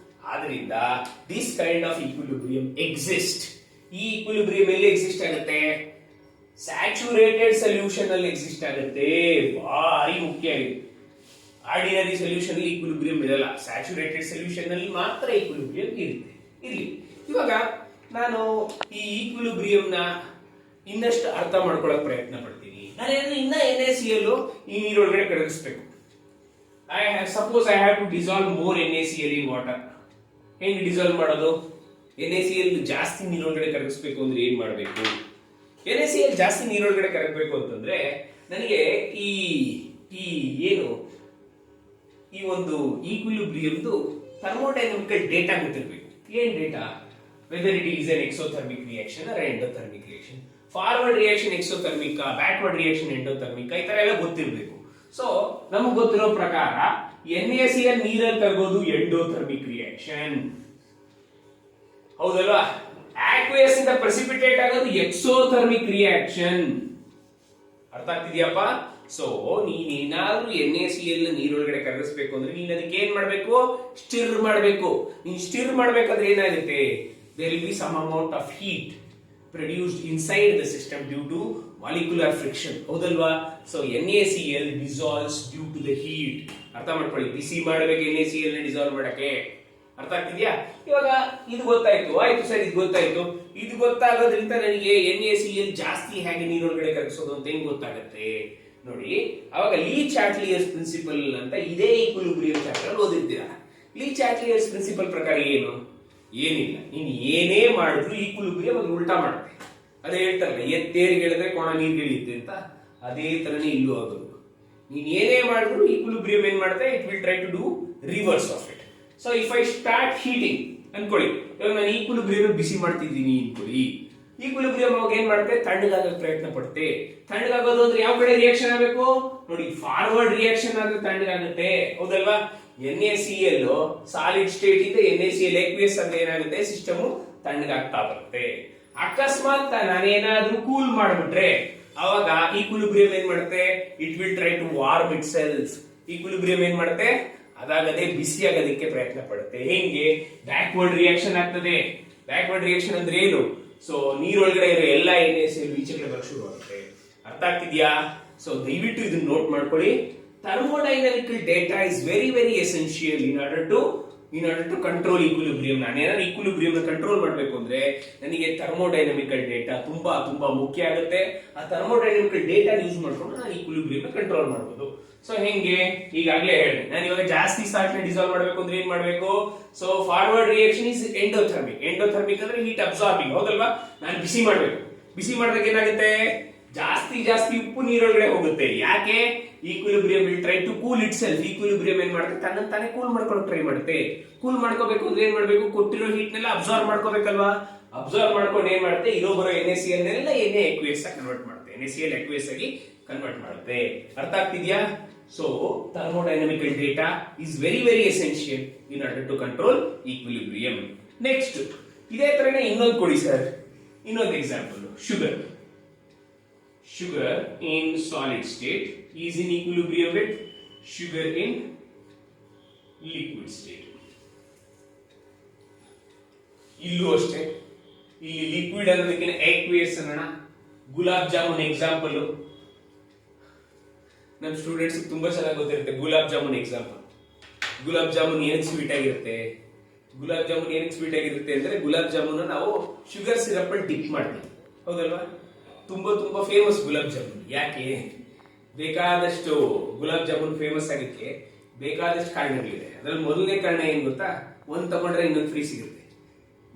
[SPEAKER 1] ಆದ್ರಿಂದ this kind of equilibrium exist. ಈ ಈಕ್ವಿಲಿಬ್ರಿಯಂ ಎಲ್ಲಿ ಎಕ್ಸಿಸ್ಟ್ ಆಗುತ್ತೆ? ಸ್ಯಾಚುರೇಟೆಡ್ ಸೊಲ್ಯೂಷನ್ ಅಲ್ಲಿ ಎಕ್ಸಿಸ್ಟ್ ಆಗುತ್ತೆ. ಭಾರಿ ಮುಖ್ಯ ಆಗಿದೆ. ಆರ್ಡಿನರಿ ಸೊಲ್ಯೂಷನ್ ಅಲ್ಲಿ ಈಕ್ವಿಲಿಬ್ರಿಯಂ ಇರಲ್ಲ, ಸ್ಯಾಚುರೇಟೆಡ್ ಸೊಲ್ಯೂಷನ್ ಅಲ್ಲಿ ಮಾತ್ರ ಈಕ್ವಿಲಿಬ್ರಿಯಂ ಇರುತ್ತೆ. ಇರ್ಲಿ, ಇವಾಗ ನಾನು ಈ ಈಕ್ವಿಲಿಬ್ರಿಯಂ ನ ಇನ್ನಷ್ಟು ಅರ್ಥ ಮಾಡ್ಕೊಳ್ಳೋಕೆ ಪ್ರಯತ್ನ ಪಡ್ತೀನಿ. ನಾನು ಇನ್ನ NaCl ಈ ನೀರೊಳಗಡೆ ಕರಗಿಸ್ಬೇಕು. Suppose I have to dissolve more NaCl in water. ಹೆಂಗ್ ಡಿಸಾಲ್ವ್ ಮಾಡೋದು? NaCl ಜಾಸ್ತಿ ನೀರೊಳಗಡೆ ಕರಗಿಸ್ಬೇಕು ಅಂದ್ರೆ ಏನ್ ಮಾಡಬೇಕು? NaCl ಜಾಸ್ತಿ ನೀರೊಳಗಡೆ ಕರಗಬೇಕು ಅಂತಂದ್ರೆ ನನಗೆ ಈ ಏನು ಈ ಒಂದು ಈಕ್ವಿಲಿಬ್ರಿಯಂದು ಥರ್ಮೋಡೈನಮಿಕಲ್ ಡೇಟಾ ಗೊತ್ತಿರಬೇಕು. ಏನ್ data? Whether it is an exothermic reaction or endothermic reaction, forward reaction exothermic, backward reaction endothermic, ಈ ತರ ಎಲ್ಲ ಗೊತ್ತಿರಬೇಕು. ಸೊ ನಮಗೆ ಗೊತ್ತಿರೋ ಪ್ರಕಾರ NaCl ನೀರಲ್ಲಿ ಕರಗೋದು ಎಂಡೋಥರ್ಮಿಕ್ ರಿಯಾಕ್ಷನ್, ಹೌದಲ್ವಾ? ಆಕ್ವಿಯಸ್ ಇಂದ ಪ್ರೆಸಿಪಿಟೇಟ್ ಆಗೋದು ಎಕ್ಸೋಥರ್ಮಿಕ್ ರಿಯಾಕ್ಷನ್. ಅರ್ಥ ಆಗ್ತಿದ್ಯಪ್ಪ? ಸೊ ನೀನೇನಾದ್ರೂ NaCl ನೀರೊಳಗಡೆ ಕರಗಿಸ್ಬೇಕು ಅಂದ್ರೆ ನೀನ್ ಅದಕ್ಕೆ ಏನ್ ಮಾಡ್ಬೇಕು? ಸ್ಟಿರ್ ಮಾಡ್ಬೇಕು. ನೀನ್ ಸ್ಟಿರ್ ಮಾಡ್ಬೇಕಾದ್ರೆ ಏನಾಗುತ್ತೆ? there will be some amount of heat produced inside the system due to molecular friction, ಹೌದಲ್ವಾ? So NaCl dissolves due to the heat. ಅರ್ಥ ಮಾಡ್ಕೊಳ್ಳಿ, ಬಿಸಿ ಮಾಡ್ಬೇಕು NaCl ನ ಡಿಸಾಲ್ವ್ ಮಾಡಕ್ಕೆ. ಅರ್ಥ ಆಗ್ತಿದ್ಯಾ? ಇವಾಗ ಇದು ಗೊತ್ತಾಯ್ತು, ಆಯ್ತು ಸರ್, ಇದು ಗೊತ್ತಾಯ್ತು. ಇದು ಗೊತ್ತಾಗೋದ್ರಿಂದ ನನಗೆ NaCl ಜಾಸ್ತಿ ಹೇಗೆ ನೀರೊಳಗಡೆ ಕರಗಿಸೋದು ಅಂತ ಹೆಂಗ್ ಗೊತ್ತಾಗತ್ತೆ ನೋಡಿ. ಅವಾಗ ಲೀ ಚಾಟ್ಲಿಯರ್ಸ್ ಪ್ರಿನ್ಸಿಪಲ್ ಅಂತ ಇದೇ ಈಕ್ವಿಲಿಬ್ರಿಯಂ ಚಾಪ್ಟರ್ ಓದಿರ್ತೀರಾ. ಲೀ ಚಾಟ್ಲಿಯರ್ಸ್ ಪ್ರಿನ್ಸಿಪಲ್ ಪ್ರಕಾರ ಏನು? ಏನಿಲ್ಲ, ನೀನ್ ಏನೇ ಮಾಡಿದ್ರು ಈಕ್ವಿಲಿಬ್ರಿಯಂ ಅದು ಉಲ್ಟಾ ಮಾಡುತ್ತೆ. ಅದೇ ಹೇಳ್ತಾರಲ್ಲ, ಎತ್ತೇರಿಗೆ ಹೇಳಿದ್ರೆ ಕೋಣ ನೀರ್ಗಿಳಿಯುತ್ತೆ ಅಂತ, ಅದೇ ತರನೇ ಇಲ್ಲೂ ಆಗೋದು. ನೀನ್ ಏನೇ ಮಾಡಿದ್ರು ಈಕ್ವಿಲಿಬ್ರಿಯಂ ಏನ್ ಮಾಡುತ್ತೆ? It will try to do reverse of it. So if I start heating ಅನ್ಕೊಳ್ಳಿ, ಇವಾಗ ನಾನು ಈಕ್ವಿಲಿಬ್ರಿಯಂ ಬಿಸಿ ಮಾಡ್ತಿದ್ದೀನಿ ಅನ್ಕೊಳ್ಳಿ, ಈಕ್ವಿಲಿಬ್ರಿಯಂ ಅವಾಗ ಏನ್ ಮಾಡುತ್ತೆ? ತಣ್ಣಗಾಗಕ್ಕೆ ಪ್ರಯತ್ನ ಪಡುತ್ತೆ. ತಣ್ಣಗಾಗೋದು ಅಂದ್ರೆ ಯಾವ ಕಡೆ ರಿಯಾಕ್ಷನ್ ಆಗಬೇಕು ನೋಡಿ? ಫಾರ್ವರ್ಡ್ ರಿಯಾಕ್ಷನ್ ಆದ್ರೆ ತಣ್ಣಗಾಗುತ್ತೆ, ಹೌದಲ್ವಾ? NaCl ಸಾಲಿಡ್ ಸ್ಟೇಟ್ ಇಂದ NaCl ಎಕ್ವಿಯಸ್ ಅಂದ್ರೆ ಏನಾಗುತ್ತೆ? ಸಿಸ್ಟಮ್ ತಣ್ಣಗಾಗ್ತಾ ಬರುತ್ತೆ. ಅಕಸ್ಮಾತ್ ನಾನೇನಾದ್ರೂ ಕೂಲ್ ಮಾಡ್ಬಿಟ್ರೆ ಅವಾಗ ಈಕ್ವಿಲಿಬ್ರಿಯಂ ಏನ್ ಮಾಡುತ್ತೆ, it will try to warm itself. Equilibrium ಏನ್ ಮಾಡುತ್ತೆ, ಅದಾಗದೆ ಬಿಸಿ ಆಗೋದಕ್ಕೆ ಪ್ರಯತ್ನ ಪಡುತ್ತೆ. ಹೆಂಗೆ? ಬ್ಯಾಕ್ವರ್ಡ್ ರಿಯಾಕ್ಷನ್ ಆಗ್ತದೆ. ಬ್ಯಾಕ್ವರ್ಡ್ ರಿಯಾಕ್ಷನ್ ಅಂದ್ರೆ ಏನು? ಸೊ ನೀರೊಳಗಡೆ ಇರೋ ಎಲ್ಲಾ NaCl ಈಚೆ ಕಡೆ ಬರಕ್ ಶುರು ಆಗುತ್ತೆ. ಅರ್ಥ ಆಗ್ತಿದ್ಯಾ? ಸೊ ದಯವಿಟ್ಟು ಇದನ್ನ ನೋಟ್ ಮಾಡ್ಕೊಳ್ಳಿ. Thermodynamical data is very very essential in order to control equilibrium. ನಾನೇನಾದ್ರು ಈಕ್ವಿಲಿಬ್ರಿಯಂ ಕಂಟ್ರೋಲ್ ಮಾಡಬೇಕು ಅಂದ್ರೆ ನನಗೆ ಥರ್ಮೋಡೈನಮಿಕಲ್ ಡೇಟಾ ತುಂಬಾ ತುಂಬಾ ಮುಖ್ಯ ಆಗುತ್ತೆ. ಆ ಥರ್ಮೋಡೈನಮಿಕಲ್ ಡೇಟಾ ಯೂಸ್ ಮಾಡ್ಕೊಂಡು ನಾನು ಈಕ್ವಿಲಿಬ್ರಿಯಂ ಕಂಟ್ರೋಲ್ ಮಾಡಬಹುದು. ಸೊ ಹೆಂಗೆ? ಈಗಾಗಲೇ ಹೇಳಿದೆ ನಾನು, ಇವಾಗ ಜಾಸ್ತಿ ಸಾಲ್ಟ್ ನ ಡಿಸಾಲ್ವ್ ಮಾಡಬೇಕು ಅಂದ್ರೆ ಏನ್ ಮಾಡಬೇಕು? So forward reaction is endothermic. Endothermic ಅಂದ್ರೆ ಹೀಟ್ ಅಬ್ಸಾರ್ಬಿಂಗ್, ಹೌದಲ್ವಾ? ನಾನು ಬಿಸಿ ಮಾಡಬೇಕು. ಬಿಸಿ ಮಾಡಿದಾಗ ಏನಾಗುತ್ತೆ? ಜಾಸ್ತಿ ಜಾಸ್ತಿ ಉಪ್ಪು ನೀರೊಳಗಡೆ ಹೋಗುತ್ತೆ. ಯಾಕೆ? Equilibrium will try to cool itself. Equilibrium ಏನ್ ಮಾಡುತ್ತೆ, ತನ್ನ ತಾನೇ ಕೂಲ್ ಮಾಡ್ಕೊಳ್ಳೋಕೆ ಟ್ರೈ ಮಾಡುತ್ತೆ. ಕೂಲ್ ಮಾಡ್ಕೋಬೇಕು ಅಂದ್ರೆ ಏನ್ ಮಾಡ್ಬೇಕು? ಕೊಟ್ಟಿರೋ ಹೀಟ್ ನೆಲ್ಲ ಅಬ್ಸಾರ್ವ್ ಮಾಡ್ಕೋಬೇಕಲ್ವಾ? ಅಬ್ಸಾರ್ವ್ ಮಾಡ್ಕೊಂಡು ಏನ್ ಮಾಡುತ್ತೆ, ಇರೋ ಬರೋ NaCl ನೆಲ್ಲ Na-aqueous ಆಗಿ ಕನ್ವರ್ಟ್ ಮಾಡುತ್ತೆ. NaCl aqueous ಆಗಿ ಕನ್ವರ್ಟ್ ಮಾಡುತ್ತೆ. ಅರ್ಥ ಆಗ್ತಿದ್ಯಾ? So thermodynamical data is very very essential in order to control equilibrium. Next ಇದೇ ತರನೇ ಇನ್ನೊಂದು ಕೊಡಿ ಸರ್, ಇನ್ನೊಂದು example. Sugar in solid state is in equilibrium with sugar in liquid state. ಇಲ್ಲೂ ಅಷ್ಟೇ, ಇಲ್ಲಿ ಲಿಕ್ವಿಡ್ ಅನ್ನೋದಕ್ಕೆ aqueous ಅನ್ನೋಣ. ಗುಲಾಬ್ ಜಾಮೂನ್ ಎಕ್ಸಾಂಪಲ್ ನಮ್ಮ ಸ್ಟೂಡೆಂಟ್ಸ್ ತುಂಬಾ ಚೆನ್ನಾಗಿ ಗೊತ್ತಿರುತ್ತೆ. ಗುಲಾಬ್ ಜಾಮೂನ್ ಎಕ್ಸಾಂಪಲ್. ಗುಲಾಬ್ ಜಾಮೂನ್ ಏನಕ್ಕೆ ಸ್ವೀಟ್ ಆಗಿರುತ್ತೆ? ಗುಲಾಬ್ ಜಾಮೂನ್ ಏನಕ್ಕೆ ಸ್ವೀಟ್ ಆಗಿರುತ್ತೆ ಅಂದ್ರೆ ಗುಲಾಬ್ ಜಾಮೂನ್ ನಾವು ಶುಗರ್ ಸಿರಪ್ ಅಲ್ಲಿ ಡಿಪ್ ಮಾಡ್ತೀವಿ, ಹೌದಲ್ವಾ? ತುಂಬಾ ತುಂಬಾ ಫೇಮಸ್ ಗುಲಾಬ್ ಜಾಮೂನ್. ಯಾಕೆ? ಬೇಕಾದಷ್ಟು ಗುಲಾಬ್ ಜಾಮೂನ್ ಫೇಮಸ್ ಆಗಕ್ಕೆ ಬೇಕಾದಷ್ಟು ಕಾರಣಗಳಿದೆ. ಅದ್ರಲ್ಲಿ ಮೊದಲನೇ ಕಾರಣ ಏನ್ ಗೊತ್ತಾ? ಒಂದ್ ತಗೊಂಡ್ರೆ ಇನ್ನೊಂದು ಫ್ರೀ ಸಿಗುತ್ತೆ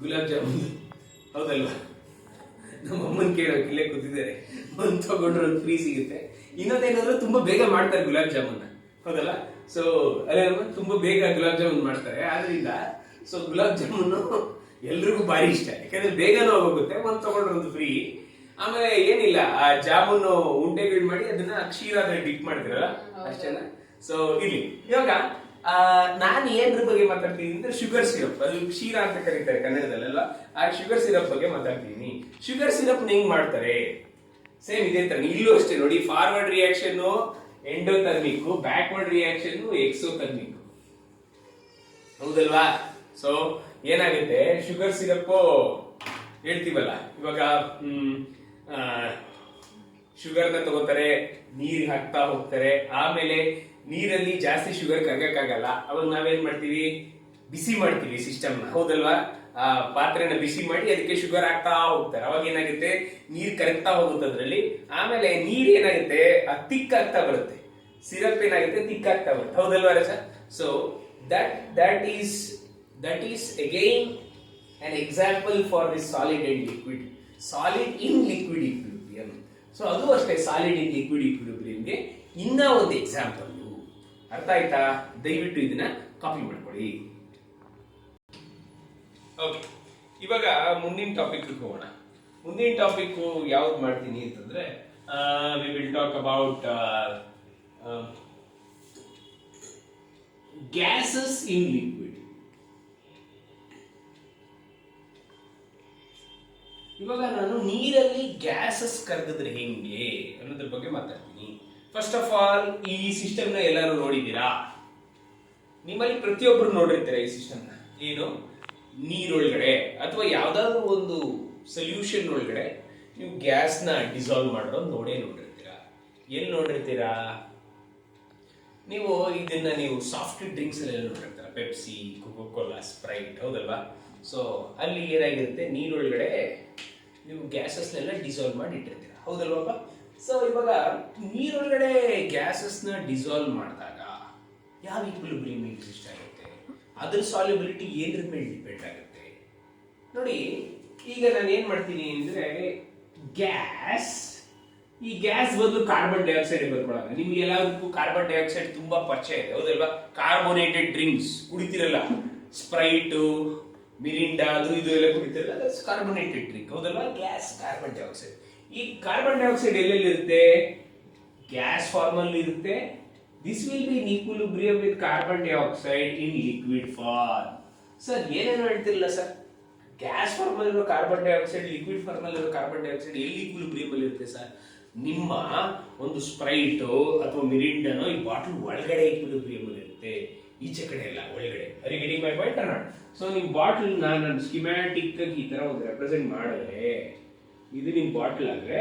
[SPEAKER 1] ಗುಲಾಬ್ ಜಾಮೂನ್, ಹೌದಲ್ವಾ? ನಮ್ಮ ಅಮ್ಮನ್ ಕೇಳೋಕೆ ಇಲ್ಲೇ ಕೂತಿದ್ದಾರೆ. ಒಂದ್ ತಗೊಂಡ್ರೆ ಒಂದು ಫ್ರೀ ಸಿಗುತ್ತೆ. ಇನ್ನೊಂದೇನಾದ್ರು ತುಂಬಾ ಬೇಗ ಮಾಡ್ತಾರೆ ಗುಲಾಬ್ ಜಾಮೂನ್, ಹೌದಲ್ಲ? ಸೊ ಅದೇ ತುಂಬಾ ಬೇಗ ಗುಲಾಬ್ ಜಾಮೂನ್ ಮಾಡ್ತಾರೆ. ಆದ್ರಿಂದ ಸೊ ಗುಲಾಬ್ ಜಾಮೂನ್ ಎಲ್ರಿಗೂ ಭಾರಿ ಇಷ್ಟ. ಯಾಕಂದ್ರೆ ಬೇಗನೂ ಹೋಗುತ್ತೆ, ಒಂದ್ ತಗೊಂಡ್ರೆ ಒಂದು ಫ್ರೀ. ಆಮೇಲೆ ಏನಿಲ್ಲ, ಆ ಜಾಮೂನು ಉಂಡೆಗಳು ಮಾಡಿ ಅದನ್ನ ಕ್ಷೀರದಲ್ಲಿ ಡಿಪ್ ಮಾಡ್ತಿರಲ್ಲ, ಅಷ್ಟೇನಾ? ಸೊ ಇಲ್ಲಿ ಇವಾಗ ನಾನು ಏನ್ರ ಬಗ್ಗೆ ಮಾತಾಡ್ತೀನಿ ಅಂದ್ರೆ ಶುಗರ್ ಸಿರಪ್, ಅದು ಕ್ಷೀರ ಅಂತ ಕರೀತಾರೆ ಕನ್ನಡದಲ್ಲೆಲ್ಲ. ಆ ಶುಗರ್ ಸಿರಪ್ ಬಗ್ಗೆ ಮಾತಾಡ್ತೀನಿ. ಶುಗರ್ ಸಿರಪ್ ಹೆಂಗ್ ಮಾಡ್ತಾರೆ? ಸೇಮ್ ಇದೇ ತರ. ಇಲ್ಲೂ ಅಷ್ಟೇ ನೋಡಿ, forward reaction endothermic, backward reaction exothermic, ಹೌದಲ್ವಾ? ಸೊ ಏನಾಗುತ್ತೆ, ಶುಗರ್ ಸಿರಪ್ ಹೇಳ್ತೀವಲ್ಲ, ಇವಾಗ ಶುಗರ್ನ ತಗೋತಾರೆ, ನೀರ್ ಹಾಕ್ತಾ ಹೋಗ್ತಾರೆ. ಆಮೇಲೆ ನೀರಲ್ಲಿ ಜಾಸ್ತಿ ಶುಗರ್ ಕರಗಕ್ಕಾಗಲ್ಲ. ಅವಾಗ ನಾವೇನ್ ಮಾಡ್ತೀವಿ? ಬಿಸಿ ಮಾಡ್ತೀವಿ ಸಿಸ್ಟಮ್ನ, ಹೌದಲ್ವಾ? ಆ ಪಾತ್ರೆನ ಬಿಸಿ ಮಾಡಿ ಅದಕ್ಕೆ ಶುಗರ್ ಹಾಕ್ತಾ ಹೋಗ್ತಾರೆ. ಅವಾಗ ಏನಾಗುತ್ತೆ, ನೀರ್ ಕರಗ್ತಾ ಹೋಗುತ್ತೆ ಅದ್ರಲ್ಲಿ. ಆಮೇಲೆ ನೀರ್ ಏನಾಗುತ್ತೆ, ತಿಕ್ ಆಗ್ತಾ ಬರುತ್ತೆ. ಸಿರಪ್ ಏನಾಗುತ್ತೆ, ತಿಕ್ ಆಗ್ತಾ ಬರುತ್ತೆ, ಹೌದಲ್ವಾ ರಸ? So that is again an example for this solid and liquid, solid in liquid equilibrium. So ಅದು ಅಷ್ಟೇ, ಸಾಲಿಡ್ ಇನ್ ಲಿಕ್ವಿಡ್ ಈಕ್ವಿಲಿಬ್ರಿಯಂಗೆ ಇನ್ನ ಒಂದು ಎಕ್ಸಾಂಪಲ್. ಅರ್ಥ ಆಯ್ತಾ? ದಯವಿಟ್ಟು ಇದನ್ನ ಕಾಪಿ ಮಾಡ್ಕೊಳ್ಳಿ. ಓಕೆ, ಇವಾಗ ಮುಂದಿನ ಟಾಪಿಕ್ ಹೋಗೋಣ. ಮುಂದಿನ ಟಾಪಿಕ್ ಯಾವ್ದು ಮಾಡ್ತೀನಿ ಅಂತಂದ್ರೆ, we will talk about gases in liquid. ಇವಾಗ ನಾನು ನೀರಲ್ಲಿ ಗ್ಯಾಸಸ್ ಕರಗಿದ್ರೆ ಹೆಂಗೆ ಅನ್ನೋದ್ರ ಬಗ್ಗೆ ಮಾತಾಡ್ತೀನಿ. ಫಸ್ಟ್ ಆಫ್ ಆಲ್, ಈ ಸಿಸ್ಟಮ್ ನ ಎಲ್ಲರೂ ನೋಡಿದ್ದೀರಾ? ನಿಮ್ಮಲ್ಲಿ ಪ್ರತಿಯೊಬ್ಬರು ನೋಡಿರ್ತಾರೆ ಈ ಸಿಸ್ಟಮ್ ನ. ಏನು? ನೀರೊಳಗಡೆ ಅಥವಾ ಯಾವ್ದಾದ್ರು ಒಂದು ಸೊಲ್ಯೂಷನ್ ಒಳಗಡೆ ನೀವು ಗ್ಯಾಸ್ ನ ಡಿಸಾಲ್ವ್ ಮಾಡೋದು ನೋಡಿರ್ತೀರಾ. ಎಲ್ಲಿ ನೋಡಿರ್ತೀರಾ ನೀವು? ಇದನ್ನ ನೀವು ಸಾಫ್ಟ್ ಡ್ರಿಂಕ್ಸ್ ಎಲ್ಲ ನೋಡಿರ್ತೀರ, ಪೆಪ್ಸಿ, ಕೋಕಾ-ಕೋಲಾ, ಸ್ಪ್ರೈಟ್, ಹೌದಲ್ವಾ? ಸೊ ಅಲ್ಲಿ ಏನಾಗಿರುತ್ತೆ, ನೀರೊಳಗಡೆ ನೀವು ಗ್ಯಾಸಸ್ನೆಲ್ಲ ಡಿಸಾಲ್ವ್ ಮಾಡಿ ಇಟ್ಟಿರ್ತೀರ, ಹೌದಲ್ವಪ್ಪ? ಸೊ ಇವಾಗ ನೀರೊಳಗಡೆ ಗ್ಯಾಸಸ್ ನ ಡಿಸಾಲ್ವ್ ಮಾಡಿದಾಗ ಯಾವ ಈಕ್ವಿಲಿಬ್ರಿಯಂ ಎಕ್ಸಿಸ್ಟ್ ಆಗುತ್ತೆ, ಅದ್ರ ಸಾಲ್ಯುಬಿಲಿಟಿ ಏನ್ರ ಮೇಲೆ ಡಿಪೆಂಡ್ ಆಗುತ್ತೆ ನೋಡಿ. ಈಗ ನಾನು ಏನ್ ಮಾಡ್ತೀನಿ ಅಂದ್ರೆ, ಈ ಗ್ಯಾಸ್ ಬದಲು ಕಾರ್ಬನ್ ಡೈಆಕ್ಸೈಡ್ ಬರ್ಕೊಳ್ಳೋಣ. ನಿಮ್ಗೆ ಎಲ್ಲದಕ್ಕೂ ಕಾರ್ಬನ್ ಡೈಆಕ್ಸೈಡ್ ತುಂಬಾ ಪರಿಚಯ ಇದೆ, ಹೌದಲ್ವಾ? ಕಾರ್ಬೋನೇಟೆಡ್ ಡ್ರಿಂಕ್ಸ್ ಕುಡಿತಿರಲ್ಲ, ಸ್ಪ್ರೈಟ್, ಮಿರಿಂಡಾ, ಅದು ಇದು ಎಲ್ಲ ಕುಡಿತಿರಲ್ಲ, ಕಾರ್ಬೋನೇಟೆಡ್ ಡ್ರಿಂಕ್, ಹೌದಲ್ವಾ? Gas, carbon dioxide. ಈ ಕಾರ್ಬನ್ ಡೈಆಕ್ಸೈಡ್ ಎಲ್ಲೆಲ್ಲಿ ಇರುತ್ತೆ? ಗ್ಯಾಸ್ ಫಾರ್ಮ್ ಅಲ್ಲಿ ಇರುತ್ತೆ. This will be in equilibrium with carbon dioxide in liquid form. Sir ಏನೇನು ಹೇಳ್ತಿರಲ್ಲ ಸರ್, ಗ್ಯಾಸ್ ಫಾರ್ಮ್ ಅಲ್ಲಿರೋ ಕಾರ್ಬನ್ ಡೈಆಕ್ಸೈಡ್ ಲಿಕ್ವಿಡ್ ಫಾರ್ಮ್ ಅಲ್ಲಿರೋ ಕಾರ್ಬನ್ ಡೈಆಕ್ಸೈಡ್ ಎಲ್ಲಿ ಈಕ್ವಿಲಿಬ್ರಿಯಂ ಅಲ್ಲಿ ಇರುತ್ತೆ ಸರ್? ನಿಮ್ಮ ಒಂದು ಸ್ಪ್ರೈಟ್ ಅಥವಾ ಮಿರಿಂಡನೋ ಈ ಬಾಟಲ್ ಒಳಗಡೆ ಈಕ್ವಿಲಿಬ್ರಿಯಂ ಅಲ್ಲಿ ಇರುತ್ತೆ, ಈಚೆ ಕಡೆ ಎಲ್ಲ ಒಳಗಡೆ. Are getting my point or not? So ನಿಮ್ ಬಾಟಲ್ ನಾನು ಸ್ಕಿಮ್ಯಾಟಿಕ್ ಆಗಿ ಈ ತರ ಒಂದು ರೆಪ್ರೆಸೆಂಟ್ ಮಾಡಿದ್ರೆ, ಇದು ನಿಮ್ ಬಾಟಲ್ ಆದ್ರೆ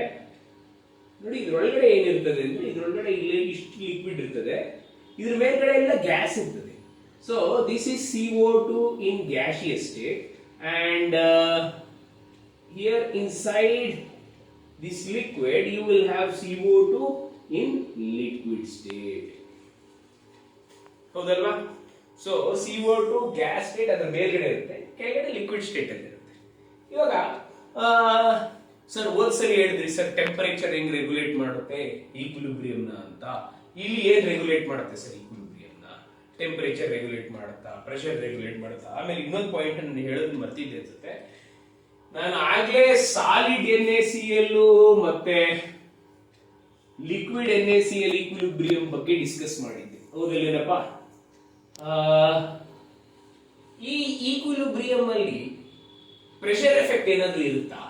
[SPEAKER 1] ನೋಡಿ, ಇದ್ರೊಳಗಡೆ ಏನಿರ್ತದೆ ಅಂದ್ರೆ ಇದ್ರೊಳಗಡೆ ಇಲ್ಲಿ ಇಷ್ಟು ಲಿಕ್ವಿಡ್ ಇರ್ತದೆ, ಇದ್ರ ಮೇಲ್ಗಡೆ ಎಲ್ಲ ಗ್ಯಾಸ್ ಇರ್ತದೆ. So this is CO2 in gaseous state and here inside this liquid you will have CO2 in liquid state. ಹೌದಲ್ವಾ? ಸೊ CO2 ಗ್ಯಾಸ್ ಸ್ಟೇಟ್ ಅದ್ರ ಮೇಲ್ಗಡೆ ಇರುತ್ತೆ, ಕೆಳಗಡೆ ಲಿಕ್ವಿಡ್ ಸ್ಟೇಟ್ ಅಲ್ಲಿ ಇರುತ್ತೆ. ಇವಾಗ ಸರ್ ಹೋದ್ಸರಿ ಹೇಳಿದ್ರಿ ಸರ್ ಟೆಂಪರೇಚರ್ ಹೆಂಗ್ ರೆಗ್ಯುಲೇಟ್ ಮಾಡುತ್ತೆ ಈಕ್ವಿಲಿಬ್ರಿಯಂನ ಅಂತ. ಇಲ್ಲಿ ಏನ್ ರೆಗ್ಯುಲೇಟ್ ಮಾಡುತ್ತೆ ಸರ್ ಈಕ್ವಿಲಿಬ್ರಿಯಂನ? ಟೆಂಪರೇಚರ್ ರೆಗ್ಯುಲೇಟ್ ಮಾಡುತ್ತಾ, ಪ್ರೆಷರ್ ರೆಗ್ಯುಲೇಟ್ ಮಾಡುತ್ತಾ? ಆಮೇಲೆ ಇನ್ನೊಂದು ಪಾಯಿಂಟ್ ನಾನು ಹೇಳೋದು ಮರ್ತಿದ್ದೆ ಅನ್ಸುತ್ತೆ, ನಾನು ಆಗ್ಲೇ ಸಾಲಿಡ್ NaCl ಮತ್ತೆ ಲಿಕ್ವಿಡ್ NaCl ಈಕ್ವಿಲಿಬ್ರಿಯಂ ಬಗ್ಗೆ ಡಿಸ್ಕಸ್ ಮಾಡಿದ್ದೆ, ಹೌದಲ್ಲೇನಪ್ಪ? ಈ ಈಕ್ವಿಲಿಬ್ರಿಯಂ ಅಲ್ಲಿ ಪ್ರೆಷರ್ ಎಫೆಕ್ಟ್ ಏನಾದ್ರೂ ಇರುತ್ತಾ?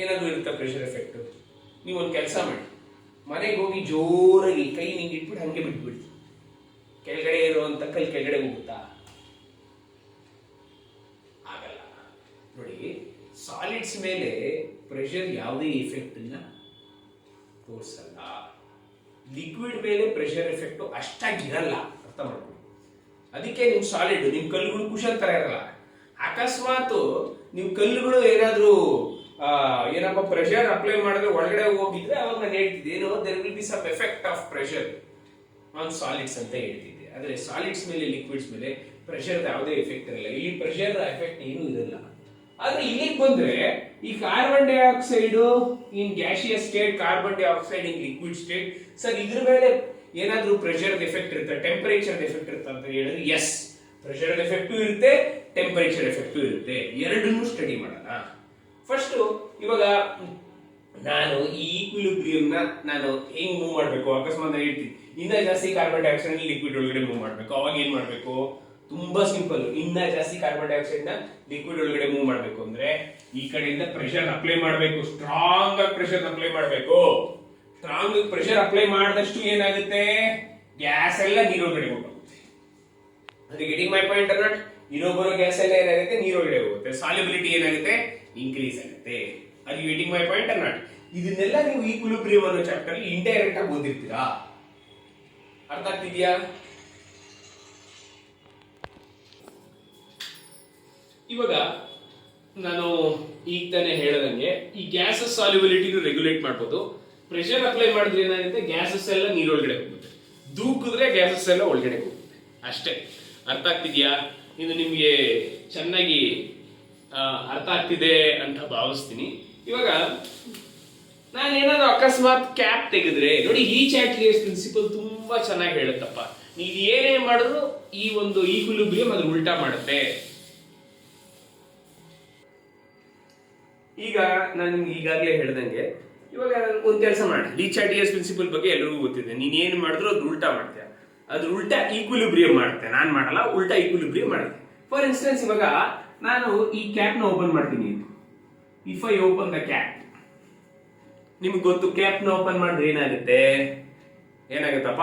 [SPEAKER 1] ಏನಾದ್ರೂ ಇರುತ್ತಾ ಪ್ರೆಷರ್ ಎಫೆಕ್ಟ್? ನೀವು ಒಂದು ಕೆಲಸ ಮಾಡಿ, ಮನೆಗೆ ಹೋಗಿ ಜೋರಾಗಿ ಕೈ ನಿಂಗೆ ಇಟ್ಬಿಟ್ಟು ಹಂಗೆ ಬಿಟ್ಬಿಡಿ, ಕೆಳಗಡೆ ಇರುವಂತ ಕೈ ಕೆಳಗಡೆ ಹೋಗುತ್ತಾ? ಆಗಲ್ಲ. ನೋಡಿ, ಸಾಲಿಡ್ಸ್ ಮೇಲೆ ಪ್ರೆಷರ್ ಯಾವುದೇ ಎಫೆಕ್ಟ್ ಅನ್ನ ತೋರಿಸಲ್ಲ. ಲಿಕ್ವಿಡ್ ಮೇಲೆ ಪ್ರೆಷರ್ ಎಫೆಕ್ಟ್ ಅಷ್ಟಾಗಿರಲ್ಲ, ಅರ್ಥ ಮಾಡ್ಕೊಳ್ಳಿ. ಅದಕ್ಕೆ ನಿಮ್ ಸಾಲಿಡ್, ನಿಮ್ ಕಲ್ಲುಗಳು ಕುಶನ್ ತರ ಇರಲ್ಲ. ಅಕಸ್ಮಾತ್ ನಿಮ್ ಕಲ್ಲುಗಳು ಏನಾದ್ರೂ ಏನಪ್ಪ ಪ್ರೆಷರ್ ಅಪ್ಲೈ ಮಾಡಿದ್ರೆ ಒಳಗಡೆ ಹೋಗಿದ್ರೆ ಅವಾಗ ನಾನು ಹೇಳ್ತಿದ್ದೆ ಏನು, there will be some effect of pressure on solids ಅಂತ ಹೇಳ್ತಿದ್ದೆ. ಆದ್ರೆ ಸಾಲಿಡ್ಸ್ ಮೇಲೆ ಲಿಕ್ವಿಡ್ಸ್ ಮೇಲೆ ಪ್ರೆಷರ್ ಯಾವುದೇ ಎಫೆಕ್ಟ್ ಇರಲ್ಲ. ಇಲ್ಲಿ ಪ್ರೆಷರ್ ಎಫೆಕ್ಟ್ ಏನೂ ಇರಲ್ಲ. ಆದ್ರೆ ಇಲ್ಲಿಗೆ ಬಂದ್ರೆ ಈ carbon dioxide in gaseous state, carbon dioxide in liquid state, sir ಇದ್ರ ಮೇಲೆ ಏನಾದ್ರೂ ಪ್ರೆಷರ್ ಎಫೆಕ್ಟ್ ಇರುತ್ತೆ, ಟೆಂಪರೇಚರ್ ಎಫೆಕ್ಟ್ ಇರುತ್ತೆ ಅಂತ ಹೇಳಿದ್ರೆ ಎಸ್, ಪ್ರೆಷರ್ ಎಫೆಕ್ಟ್ ಇರುತ್ತೆ, ಟೆಂಪರೇಚರ್ ಎಫೆಕ್ಟ್ ಇರುತ್ತೆ. ಎರಡನ್ನೂ ಸ್ಟಡಿ ಮಾಡೋಣ. ಫಸ್ಟ್ ಇವಾಗ ನಾನು ಈ ಈಕ್ವಿಲಿಬ್ರಿಯಂನ ನಾನು ಹೆಂಗ್ ಮೂವ್ ಮಾಡಬೇಕು, ಅಕಸ್ಮಾತ್ ಹೇಳ್ತೀನಿ ಇನ್ನ ಜಾಸ್ತಿ ಕಾರ್ಬನ್ ಡೈಆಕ್ಸೈಡ್ ಲಿಕ್ವಿಡ್ ಒಳಗಡೆ ಮೂವ್ ಮಾಡಬೇಕು, ಅವಾಗ ಏನ್ ಮಾಡಬೇಕು? ತುಂಬಾ ಸಿಂಪಲ್. ಇನ್ನ ಜಾಸ್ತಿ ಕಾರ್ಬನ್ ಡೈಆಕ್ಸೈಡ್ ನ ಲಿಕ್ವಿಡ್ ಒಳಗಡೆ ಮೂವ್ ಮಾಡಬೇಕು ಅಂದ್ರೆ ಈ ಕಡೆಯಿಂದ ಪ್ರೆಷರ್ ಅಪ್ಲೈ ಮಾಡಬೇಕು, ಸ್ಟ್ರಾಂಗ್ ಆಗಿ ಪ್ರೆಷರ್ ಅಪ್ಲೈ ಮಾಡಬೇಕು. ಸ್ಟ್ರಾಂಗ್ ಪ್ರೆಷರ್ ಅಪ್ಲೈ ಮಾಡಿದಷ್ಟು ಏನಾಗುತ್ತೆ? ಗ್ಯಾಸ್ ಎಲ್ಲ ನೀರೊಳಗಡೆ ಹೋಗುತ್ತೆ. ಅದು getting my point or not? ಇರೋ ಬರೋ ಗ್ಯಾಸ್ ಎಲ್ಲ ಏನಾಗುತ್ತೆ? ನೀರೊಳಗಡೆ ಹೋಗುತ್ತೆ. ಸಾಲ್ಯುಬಿಲಿಟಿ ಏನಾಗುತ್ತೆ? ಇನ್ಕ್ರೀಸ್ ಆಗುತ್ತೆ. ಅದು getting my point or not? ಇದನ್ನೆಲ್ಲ ನೀವು ಈಕ್ವಿಲಿಬ್ರಿಯಂ ಅನ್ನೋ ಚಾಪ್ಟರ್ ಅಲ್ಲಿ ಇಂಡೈರೆಕ್ಟ್ ಆಗಿ ಓದಿರ್ತೀರಾ. ಅರ್ಥ ಆಗ್ತಿದ್ಯಾ? ಇವಾಗ ನಾನು ಈಗ ತಾನೇ ಹೇಳದಂಗೆ ಈ ಗ್ಯಾಸಸ್ ಸಾಲ್ಯುಬಿಲಿಟಿ ರೆಗ್ಯುಲೇಟ್ ಮಾಡ್ಬೋದು. ಪ್ರೆಷರ್ ಅಪ್ಲೈ ಮಾಡಿದ್ರೆ ಏನಾಗುತ್ತೆ? ಗ್ಯಾಸಸ್ ಎಲ್ಲ ನೀರೊಳಗಡೆ ಹೋಗುತ್ತೆ, ದೂಕಿದ್ರೆ ಗ್ಯಾಸಸ್ ಎಲ್ಲ ಒಳಗಡೆ ಹೋಗುತ್ತೆ. ಅಷ್ಟೇ. ಅರ್ಥ ಆಗ್ತಿದ್ಯಾ? ಇದು ನಿಮಗೆ ಚೆನ್ನಾಗಿ ಅರ್ಥ ಆಗ್ತಿದೆ ಅಂತ ಭಾವಿಸ್ತೀನಿ. ಇವಾಗ ನಾನೇನಾದ್ರು ಅಕಸ್ಮಾತ್ ಕ್ಯಾಪ್ ತೆಗೆದ್ರೆ ನೋಡಿ, ಈ ಚಾಟ್ಲಿಯಸ್ ಪ್ರಿನ್ಸಿಪಲ್ ತುಂಬಾ ಚೆನ್ನಾಗಿ ಹೇಳುತ್ತಪ್ಪ. ನೀವು ಏನೇ ಮಾಡಿದ್ರು ಈ ಒಂದು ಈಕ್ವಿಲಿಬ್ರಿಯಂ ಅದ್ರ ಉಲ್ಟಾ ಮಾಡುತ್ತೆ. ಈಗ ನಾನು ನಿಮ್ಗೆ ಈಗಾಗಲೇ ಹೇಳ್ದಂಗೆ, ಇವಾಗ ಒಂದು ಕೆಲಸ ಮಾಡಿ, ಚಾಟ್ಲಿಯಸ್ ಪ್ರಿನ್ಸಿಪಲ್ ಬಗ್ಗೆ ಎಲ್ಲರಿಗೂ ಗೊತ್ತಿದೆ. ನೀನ್ ಏನ್ ಮಾಡಿದ್ರು ಅದು ಉಲ್ಟಾ ಮಾಡ್ತೀಯ, ಅದ್ರ ಉಲ್ಟಾ ಈಕ್ವಿಲಿಬ್ರಿಯಂ ಮಾಡುತ್ತೆ. ನಾನ್ ಮಾಡಲ್ಲ, ಉಲ್ಟಾ ಈಕ್ವಿಲಿಬ್ರಿಯಂ ಮಾಡುತ್ತೆ. ಫಾರ್ ಇನ್ಸ್ಟೆನ್ಸ್, ಇವಾಗ ನಾನು ಈ ಕ್ಯಾಪ್ ನ ಓಪನ್ ಮಾಡ್ತೀನಿ. If I open the cap, ನಿಮ್ಗೆ ಗೊತ್ತು ಕ್ಯಾಪ್ ನ ಓಪನ್ ಮಾಡಿದ್ರೆ ಏನಾಗುತ್ತೆ? ಏನಾಗುತ್ತಪ್ಪ?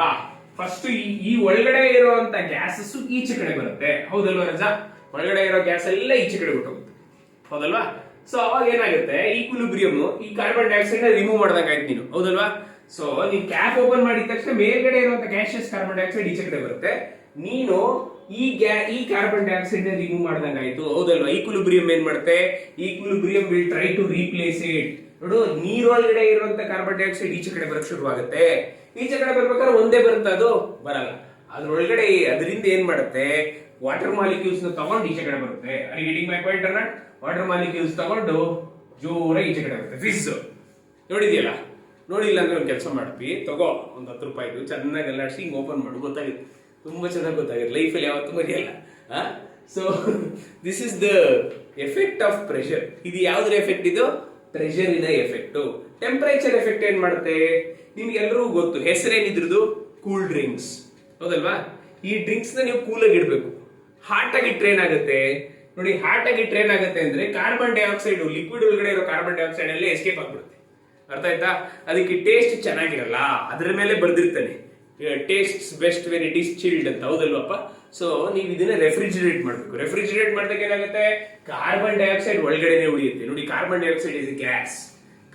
[SPEAKER 1] ಫಸ್ಟ್ ಈ ಒಳಗಡೆ ಇರುವಂತ ಗ್ಯಾಸಸ್ ಈಚೆ ಕಡೆ ಬರುತ್ತೆ, ಹೌದಲ್ವಾ ರಜಾ? ಒಳಗಡೆ ಇರೋ ಗ್ಯಾಸ್ ಎಲ್ಲ ಈಚೆ ಕಡೆ ಬಿಟ್ಟೋಗುತ್ತೆ, ಹೌದಲ್ವಾ? ಸೊ ಅವಾಗ ಏನಾಗುತ್ತೆ? ಈಕ್ವಿಲಿಬ್ರಿಯಂ ಈ ಕಾರ್ಬನ್ ಡೈಆಕ್ಸೈಡ್ ರಿಮೂವ್ ಮಾಡ್ದಂಗಾಯ್ತು ನೀನು, ಹೌದಲ್ವಾ? ಸೊ ನೀನ್ ಕ್ಯಾಪ್ ಓಪನ್ ಮಾಡಿದ ತಕ್ಷಣ ಮೇಲ್ಗಡೆ ಇರುವಂತ ಗ್ಯಾಸಿಯಸ್ ಕಾರ್ಬನ್ ಡೈಆಕ್ಸೈಡ್ ಈಚೆ ಕಡೆ ಬರುತ್ತೆ. ನೀನು ಈ ಕಾರ್ಬನ್ ಡೈಆಕ್ಸೈಡ್ ರಿಮೂವ್ ಮಾಡ್ದಂಗಾಯ್ತು, ಹೌದಲ್ವಾ? ಈಕ್ವಿಲಿಬ್ರಿಯಂ ಏನ್ ಮಾಡುತ್ತೆ? Equilibrium will try to replace it. ನೋಡು, ನೀರೊಳಗಡೆ ಇರುವಂತ ಕಾರ್ಬನ್ ಡೈಆಕ್ಸೈಡ್ ಈಚೆ ಕಡೆ ಬರಕ್ ಶುರುವಾಗುತ್ತೆ. ಈಚೆ ಕಡೆ ಬರ್ಬೇಕಾದ್ರೆ ಒಂದೇ ಬರುತ್ತೆ, ಅದು ಬರಲ್ಲ. ಅದ್ರೊಳಗಡೆ ಅದರಿಂದ ಏನ್ ಮಾಡುತ್ತೆ? ವಾಟರ್ ಮಾಲಿಕ್ಯೂಲ್ಸ್ ನ ತಗೊಂಡು ಈಚೆ ಕಡೆ ಬರುತ್ತೆ. Are you getting my point or not? Water molecules ತಗೊಂಡು ಜೋರಾಗಿ ಈಚೆ ಕಡೆ ಬರುತ್ತೆ. ಫಿಸ್ ನೋಡಿದ್ಯಲ್ಲ? ನೋಡಿಲ್ಲ ಅಂದ್ರೆ ಒಂದು ಕೆಲಸ ಮಾಡ್ತೀವಿ, ತಗೋ ಒಂದು 10 ರೂಪಾಯಿದು, ಚೆನ್ನಾಗಿ ಅಲ್ಲಾಡಿಸಿ ಹಿಂಗ್ ಓಪನ್ ಮಾಡು, ಗೊತ್ತಾಗುತ್ತೆ. ತುಂಬಾ ಚೆನ್ನಾಗಿ ಗೊತ್ತಾಗುತ್ತೆ. ಲೈಫಲ್ಲಿ ಯಾವತ್ತೂ ಮರೆಯಲ್ಲ. So this is the effect of pressure. ಇದು ಯಾವ್ದ್ರ ಎಫೆಕ್ಟ್? ಇದು ಪ್ರೆಷರಿನ ಎಫೆಕ್ಟ್. ಟೆಂಪರೇಚರ್ ಎಫೆಕ್ಟ್ ಏನ್ ಮಾಡುತ್ತೆ? ನಿಮ್ಗೆಲ್ಲರಿಗೂ ಗೊತ್ತು, ಹೆಸರೇನಿದ್ರದ್ದು? ಕೂಲ್ ಡ್ರಿಂಕ್ಸ್, ಹೌದಲ್ವಾ? ಈ ಡ್ರಿಂಕ್ಸ್ ನ ನೀವು ಕೂಲಾಗಿ ಇಡಬೇಕು. ಹಾಟ್ ಆಗಿ ಇಟ್ರೆ ಏನಾಗುತ್ತೆ? ನೋಡಿ ಹಾಟ್ ಆಗಿ ಟ್ರೈನ್ ಆಗುತ್ತೆ ಅಂದ್ರೆ ಕಾರ್ಬನ್ ಡೈಆಕ್ಸೈಡ್ ಲಿಕ್ವಿಡ್ ಒಳಗಡೆ ಇರೋ ಕಾರ್ಬನ್ ಡೈಆಕ್ಸೈಡ್ ಎಲ್ಲ ಎಸ್ಕೇಪ್ ಆಗ್ಬಿಡುತ್ತೆ. ಅರ್ಥ ಆಯ್ತಾ? ಅದಕ್ಕೆ ಟೇಸ್ಟ್ ಚೆನ್ನಾಗಿರಲ್ಲ, ಅದರ ಮೇಲೆ ಬರ್ದಿರ್ತಾನೆ taste best when it is chilled ಅಂತ, ಹೌದಲ್ವಪ್ಪ? ಸೊ ನೀವು ಇದನ್ನ ರೆಫ್ರಿಜಿರೇಟ್ ಮಾಡಬೇಕು. ರೆಫ್ರಿಜಿರೇಟ್ ಮಾಡಿದಾಗ ಏನಾಗುತ್ತೆ, ಕಾರ್ಬನ್ ಡೈಆಕ್ಸೈಡ್ ಒಳಗಡೆನೆ ಉಳಿಯುತ್ತೆ. ನೋಡಿ, carbon dioxide is gas.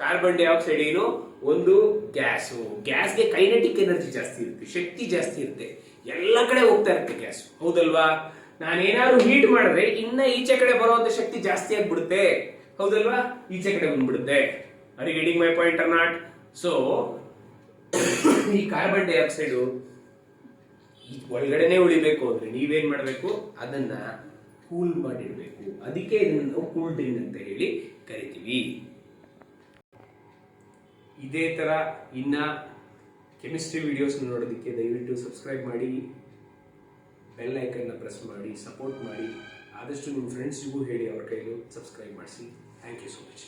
[SPEAKER 1] Carbon dioxide ಏನು, ಒಂದು ಗ್ಯಾಸು. ಗ್ಯಾಸ್ಗೆ ಕೈನೆಟಿಕ್ ಎನರ್ಜಿ ಜಾಸ್ತಿ ಇರುತ್ತೆ, ಶಕ್ತಿ ಜಾಸ್ತಿ ಇರುತ್ತೆ, ಎಲ್ಲ ಕಡೆ ಹೋಗ್ತಾ ಇರುತ್ತೆ ಗ್ಯಾಸ್, ಹೌದಲ್ವಾ? ನಾನೇನಾದ್ರು ಹೀಟ್ ಮಾಡಿದ್ರೆ ಇನ್ನ ಈಚೆ ಕಡೆ ಬರುವಂತ ಶಕ್ತಿ ಜಾಸ್ತಿ ಆಗ್ಬಿಡುತ್ತೆ, ಹೌದಲ್ವಾ? ಈಚೆ ಕಡೆ ಬಂದ್ಬಿಡುತ್ತೆ. Are you getting my point or not? So ಈ ಕಾರ್ಬನ್ ಡೈಆಕ್ಸೈಡ್ ಒಳಗಡೆನೆ ಉಳಿಬೇಕು ಅಂದ್ರೆ ನೀವೇನ್ ಮಾಡಬೇಕು, ಅದನ್ನ ಕೂಲ್ ಮಾಡಿಡ್ಬೇಕು. ಅದಕ್ಕೆ ಇದನ್ನ ನಾವು ಕೂಲ್ ಡ್ರಿಂಕ್ ಅಂತ ಹೇಳಿ ಕರಿತೀವಿ. ಇದೇ ತರ ಇನ್ನ ಕೆಮಿಸ್ಟ್ರಿ ವಿಡಿಯೋಸ್ ನೋಡೋದಕ್ಕೆ ದಯವಿಟ್ಟು ಸಬ್ಸ್ಕ್ರೈಬ್ ಮಾಡಿ, ಬೆಲ್ ಐಕನ್ನ ಪ್ರೆಸ್ ಮಾಡಿ, ಸಪೋರ್ಟ್ ಮಾಡಿ. ಆದಷ್ಟು ನಿಮ್ಮ ಫ್ರೆಂಡ್ಸ್ಗೂ ಹೇಳಿ, ಅವ್ರ ಕೈಲೂ ಸಬ್ಸ್ಕ್ರೈಬ್ ಮಾಡಿಸಿ. Thank you so much.